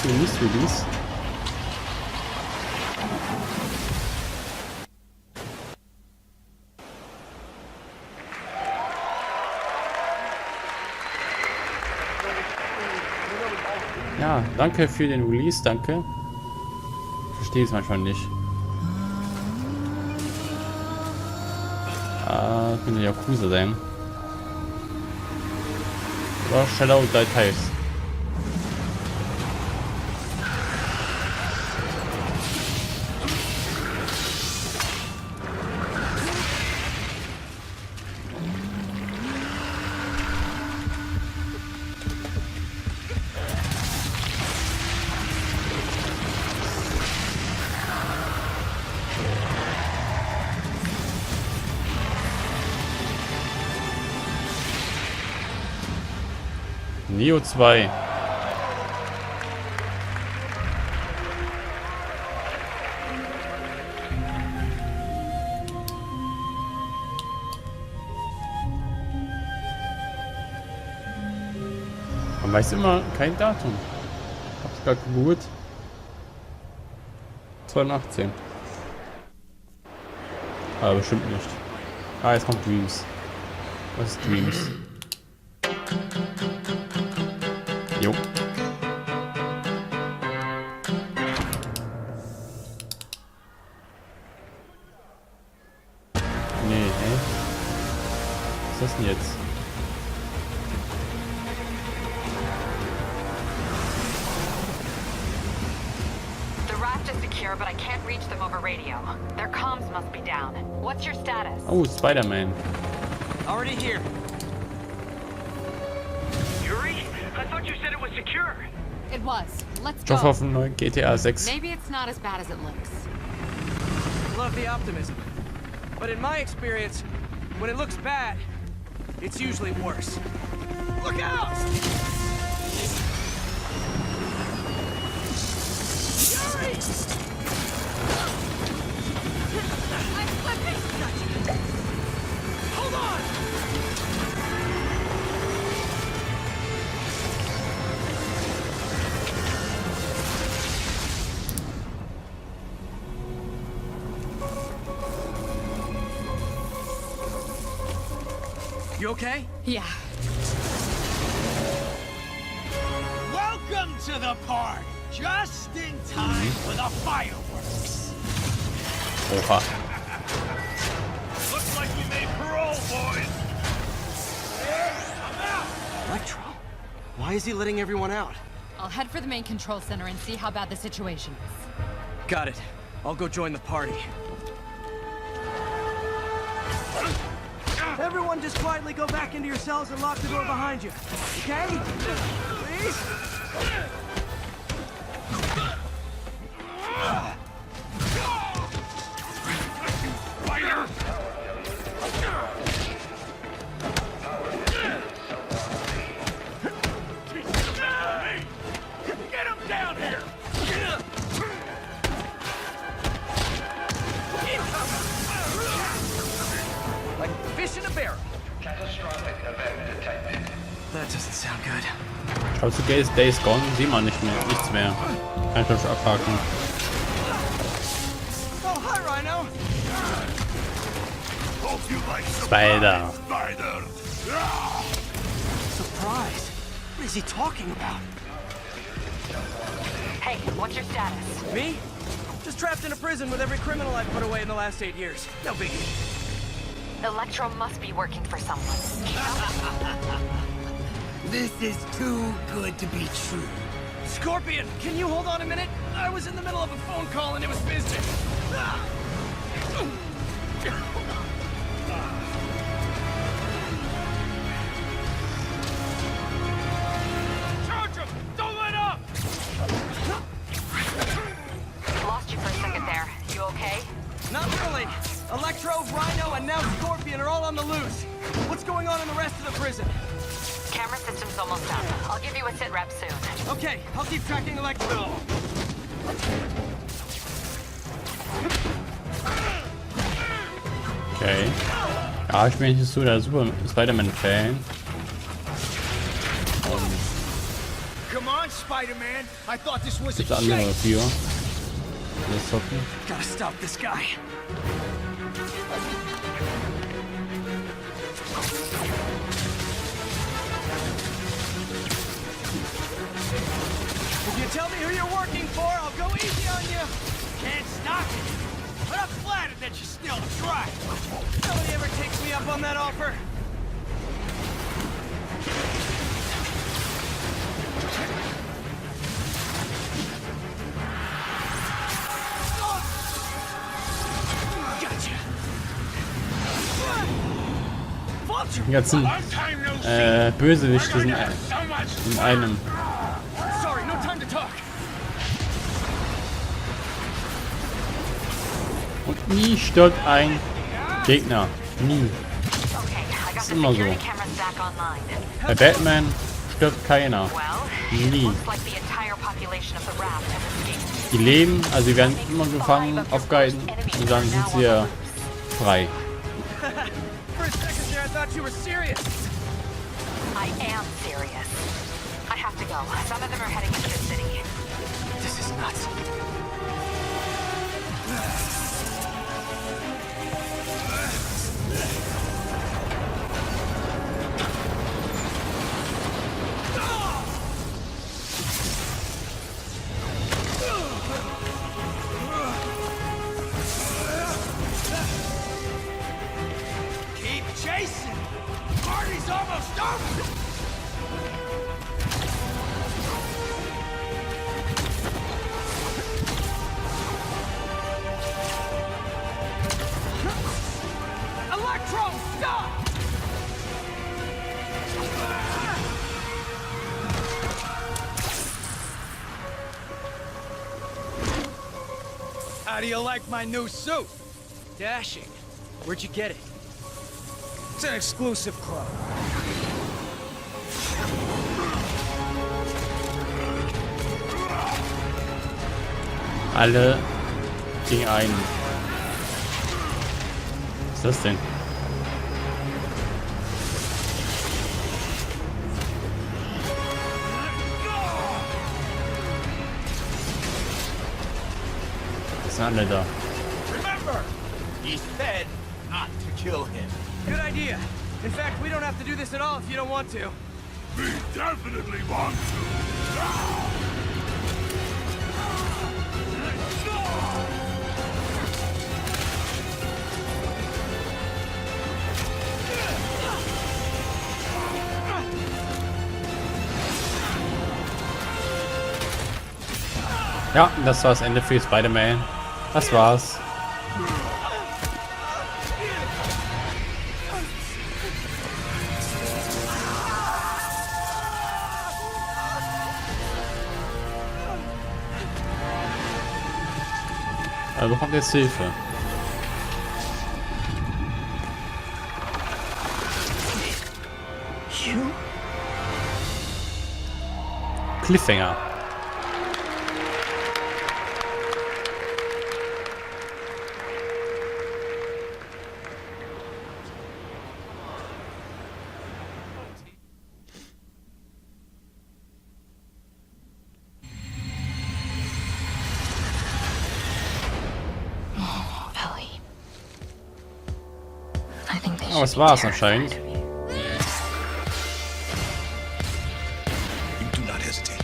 Ja, danke für den Release, danke. Verstehe es manchmal nicht. Ah, könnte ja Yakuza sein. Oder Shadow Details. Nioh 2. Man weiß immer kein Datum. Hab's gerade gegoogelt. 2018. Aber bestimmt nicht. Ah, jetzt kommt Dreams. Was ist Dreams? Jo. Nee, hä? Was ist das denn jetzt? The raft is secure, but I can't reach them over radio. Their comms must be down. What's your status? Oh, Spider-Man. Already here. I thought you said it was secure. It was. Let's Ich hoffe go. auf einen neuen GTA 6. Maybe it's not as bad as it looks. Love the optimism. But in my experience, when it looks bad, it's usually worse. Look out! Yuri! I'm slipping! Hold on! You okay? Yeah. Welcome to the party! Just in time for the fireworks! Oha. Looks like we made parole, boys! I'm out! Electro? Why is he letting everyone out? I'll head for the main control center and see how bad the situation is. Got it. I'll go join the party. Everyone just quietly go back into your cells and lock the door behind you. Okay? Please? Fighter! Get him down here! Like fish in a barrel. Catastrophic event detected. That doesn't sound good. Schau zu Days Gone, sieht man nicht mehr, nichts mehr. Kann ich schon abhaken. Oh, hi, Rhino. Spider. Surprise. What is he talking about? Hey, what's your status? Me? Just trapped in a prison with every criminal I've put away in the last 8 years. No biggie. Electro must be working for someone. This is too good to be true. Scorpion, can you hold on a minute? I was in the middle of a phone call and it was business. Charge him! Don't let up! Lost you for a second there. You okay? Not really. Electro, Rhino, and now Scorpion are all on the loose. What's going on in the rest of the prison? Camera system's almost done. I'll give you a sit rep soon. Okay, I'll keep tracking Electro. Okay. Ja, ich bin nicht so der super Spider-Man-Fan. Come on, Spider-Man. I thought this was Gibt's andere dafür. Das hoffen. Gotta stop this guy. If you tell me who you're working for, I'll go easy on you. Can't stop it. But I'm flattered that you still try. Nobody ever takes me up on that offer. Die ganzen Bösewichte sind in einem. Sorry, no time to talk. Und nie stirbt ein Gegner. Nie. Das ist immer so. Bei Batman stirbt keiner. Nie. Die leben, also sie werden immer gefangen, aufgehalten und dann sind sie ja frei. I thought you were serious. I am serious. I have to go. Some of them are heading into the city. This is nuts. Party's almost over! Electro, stop! How do you like my new suit? Dashing. Where'd you get it? It's an exclusive club. Alle gegen einen. Was ist das denn? Was sind alle da? Remember, he said not to kill him. Good idea. In fact, we don't have to do this at all if you don't want to. We definitely want to. Ja, das war das Ende für Spider-Man. Das war's. Er bekommt jetzt Hilfe. Cliffhanger. Oh, das war's anscheinend. You do not hesitate.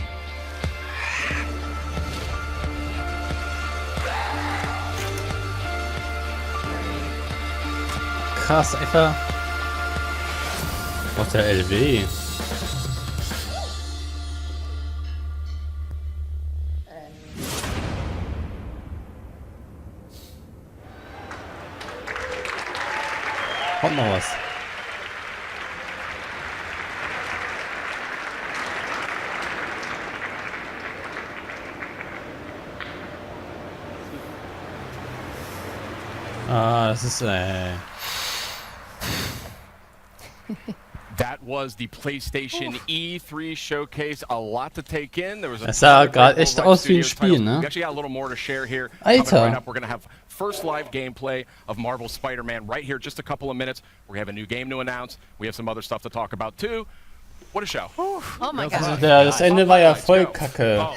Krass, einfach. Was der LW. Kommt noch was. Ah, das ist That was the PlayStation E3 showcase. A lot to take in. There was a Es sah gerade echt aus wie ein Spiel, ne? We actually got a little more to share here. Alter. Coming right up, we're going to have first live gameplay of Marvel's Spider-Man right here, just a couple of minutes. We have a new game to announce. We have some other stuff to talk about too. What a show. Oh my God. Das Ende war ja voll kacke.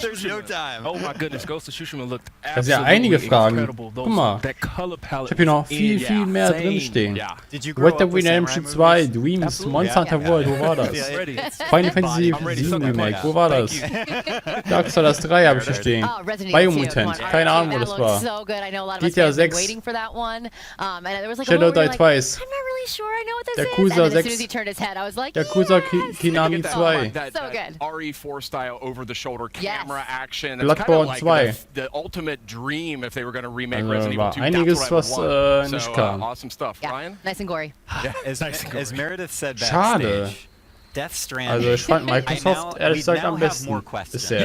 There's no time. Oh my goodness, Ghost of Tsushima looked Das sind ja einige Fragen. Guck mal. Ich habe hier noch viel mehr drinstehen. Red Dead Redemption 2, Dreams, Monster Hunter World, wo war das? Final Fantasy 7 Remake, wo war das? Darksiders 3 habe ich hier stehen. Biomutant, keine Ahnung, wo das war. GTA 6. Shadow Die Twice. Yakuza 6. Yakuza Kinami 2. So good. RE4 style over the shoulder camera action. Bloodborne 2. The ultimate dream if they were going to remake Also Resident war Evil 2. einiges, was nicht kam. Awesome stuff. Ryan? Nice and gory. As Meredith said Schade. backstage, Death Stranding. Also ich fand Microsoft ehrlich gesagt am besten bisher. More questions. It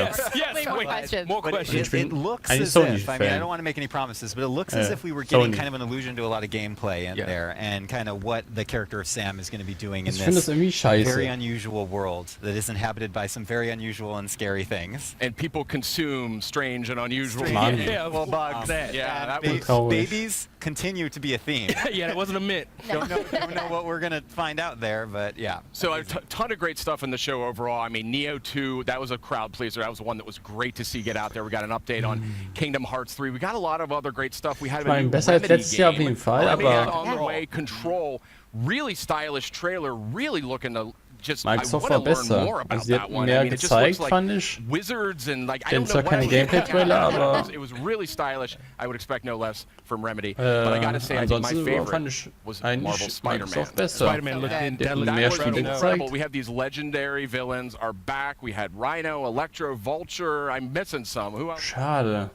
looks Ein as if, Sony-Fan. I mean, I don't want to make any promises, but it looks as if we were getting Sony. kind of an allusion to a lot of gameplay in there, and kind of what the character of Sam is going to be doing in Ich finde das this irgendwie scheiße. very unusual world that is inhabited by some very unusual and scary things. And people consume strange and unusual. Mann. Yeah, well, bugs. Yeah, that Ba- was traurig. babies continue to be a theme. Yeah, that wasn't a myth. Don't know what we're going to find out there, but yeah. So a ton of great stuff in the show overall. I mean, Nioh 2, that was a crowd pleaser. That was one that was great to see get out there. We got an update on Kingdom Hearts 3. We got a lot of other great stuff. We had a new besser als Remedy letztes Jahr auf game. jeden Fall, Remedy aber on the way. Control, really stylish trailer. Really looking to just. Microsoft I war want to learn besser. more about Also sie that hatten one. mehr I mean, it just gezeigt, looks like fand ich. wizards and like I Denn don't es know war what keine I was looking at. Gameplay-Trailer, aber It was really stylish. I would expect no less from Remedy. But I gotta say, I think my ansonsten favorite fand ich was Marvel eigentlich Spider-Man. Microsoft besser. Spider-Man looked in. Die hatten That mehr was Spiele incredible. gezeigt. We have these legendary villains are back. We had Rhino, Electro, Vulture. I'm missing some. Who else? Schade.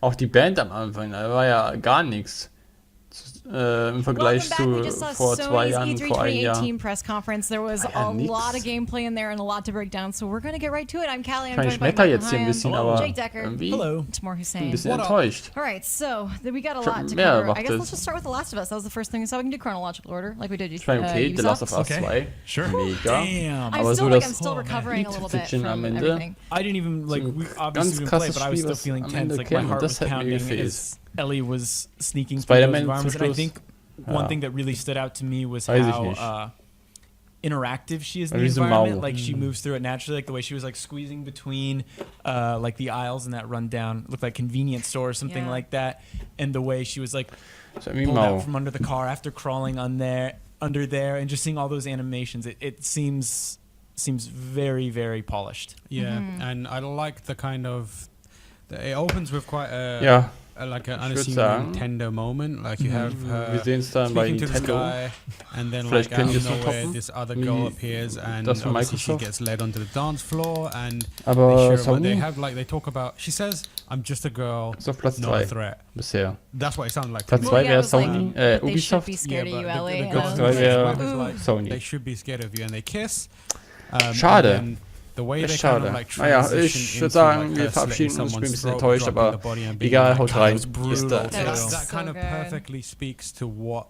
Auch die Band am Anfang, da war ja gar nichts. Im Vergleich zu vor 2 Jahren, vor einem Jahr. Press conference. There was a lot of gameplay in there and a lot to break down. So we're going to get right to it. I'm Callie. I'm joined by Mecker Michael jetzt hier ein Hyam, bisschen, aber Jake Decker, irgendwie Tamar Hussein. ein bisschen enttäuscht. All right, so we got a lot to mehr cover. I guess erwartet. let's just start with The Last of Us. That was the first thing we saw. We can do chronological order, like we did. Ich meine, okay, The Last of Us 2, Sure. mega. Damn. Aber so I'm das still recovering a little bit Fiction am from Ende. everything. I didn't even like. We obviously Ganz didn't play, krasses but I was Spiel, still was feeling am tense. Ende Like my käme. heart Das was hat mir pounding gefehlt. as Ellie was sneaking through Spider-Man those environments. zum And I Schluss. think one thing that really stood out to me was Weiß ich how nicht. interactive she is in the Diese environment. Mau. Like she moves through it naturally. Like the way she was like squeezing between like the aisles in that rundown looked like convenience store or something like that. And the way she was like pulled out from under the car after crawling under there and just seeing all those animations. It seems very, very polished. Yeah, and I like the kind of. It opens with quite a. Ja. like an unassuming Nintendo moment. Like you have her wir sehen es dann bei speaking to the Nintendo. sky, and then Vielleicht like out können of wir es noch nowhere, toppen, this other wie girl appears, and das von obviously she Microsoft. gets led onto the dance floor, and Aber they share what they Sony? have. Like they talk about. She says, "I'm just a girl, Ist auf Platz not a 3 threat." bisher. That's what it sounded like. Platz to 2 me. wäre Sony, they should Ubisoft. be scared of you, but Ellie. Platz 3 wäre Sony. They Sony. should be scared of you, and they kiss. Schade. And then the way Echt they kind schade. of like Naja, transition ich würde into, sagen, like, wir her verabschieden slitting uns. Ich bin ein bisschen someone's enttäuscht, throat, dropping aber the body and being egal, like, haut "God, rein. it was Bis brutal." dann. That kind of perfectly speaks to what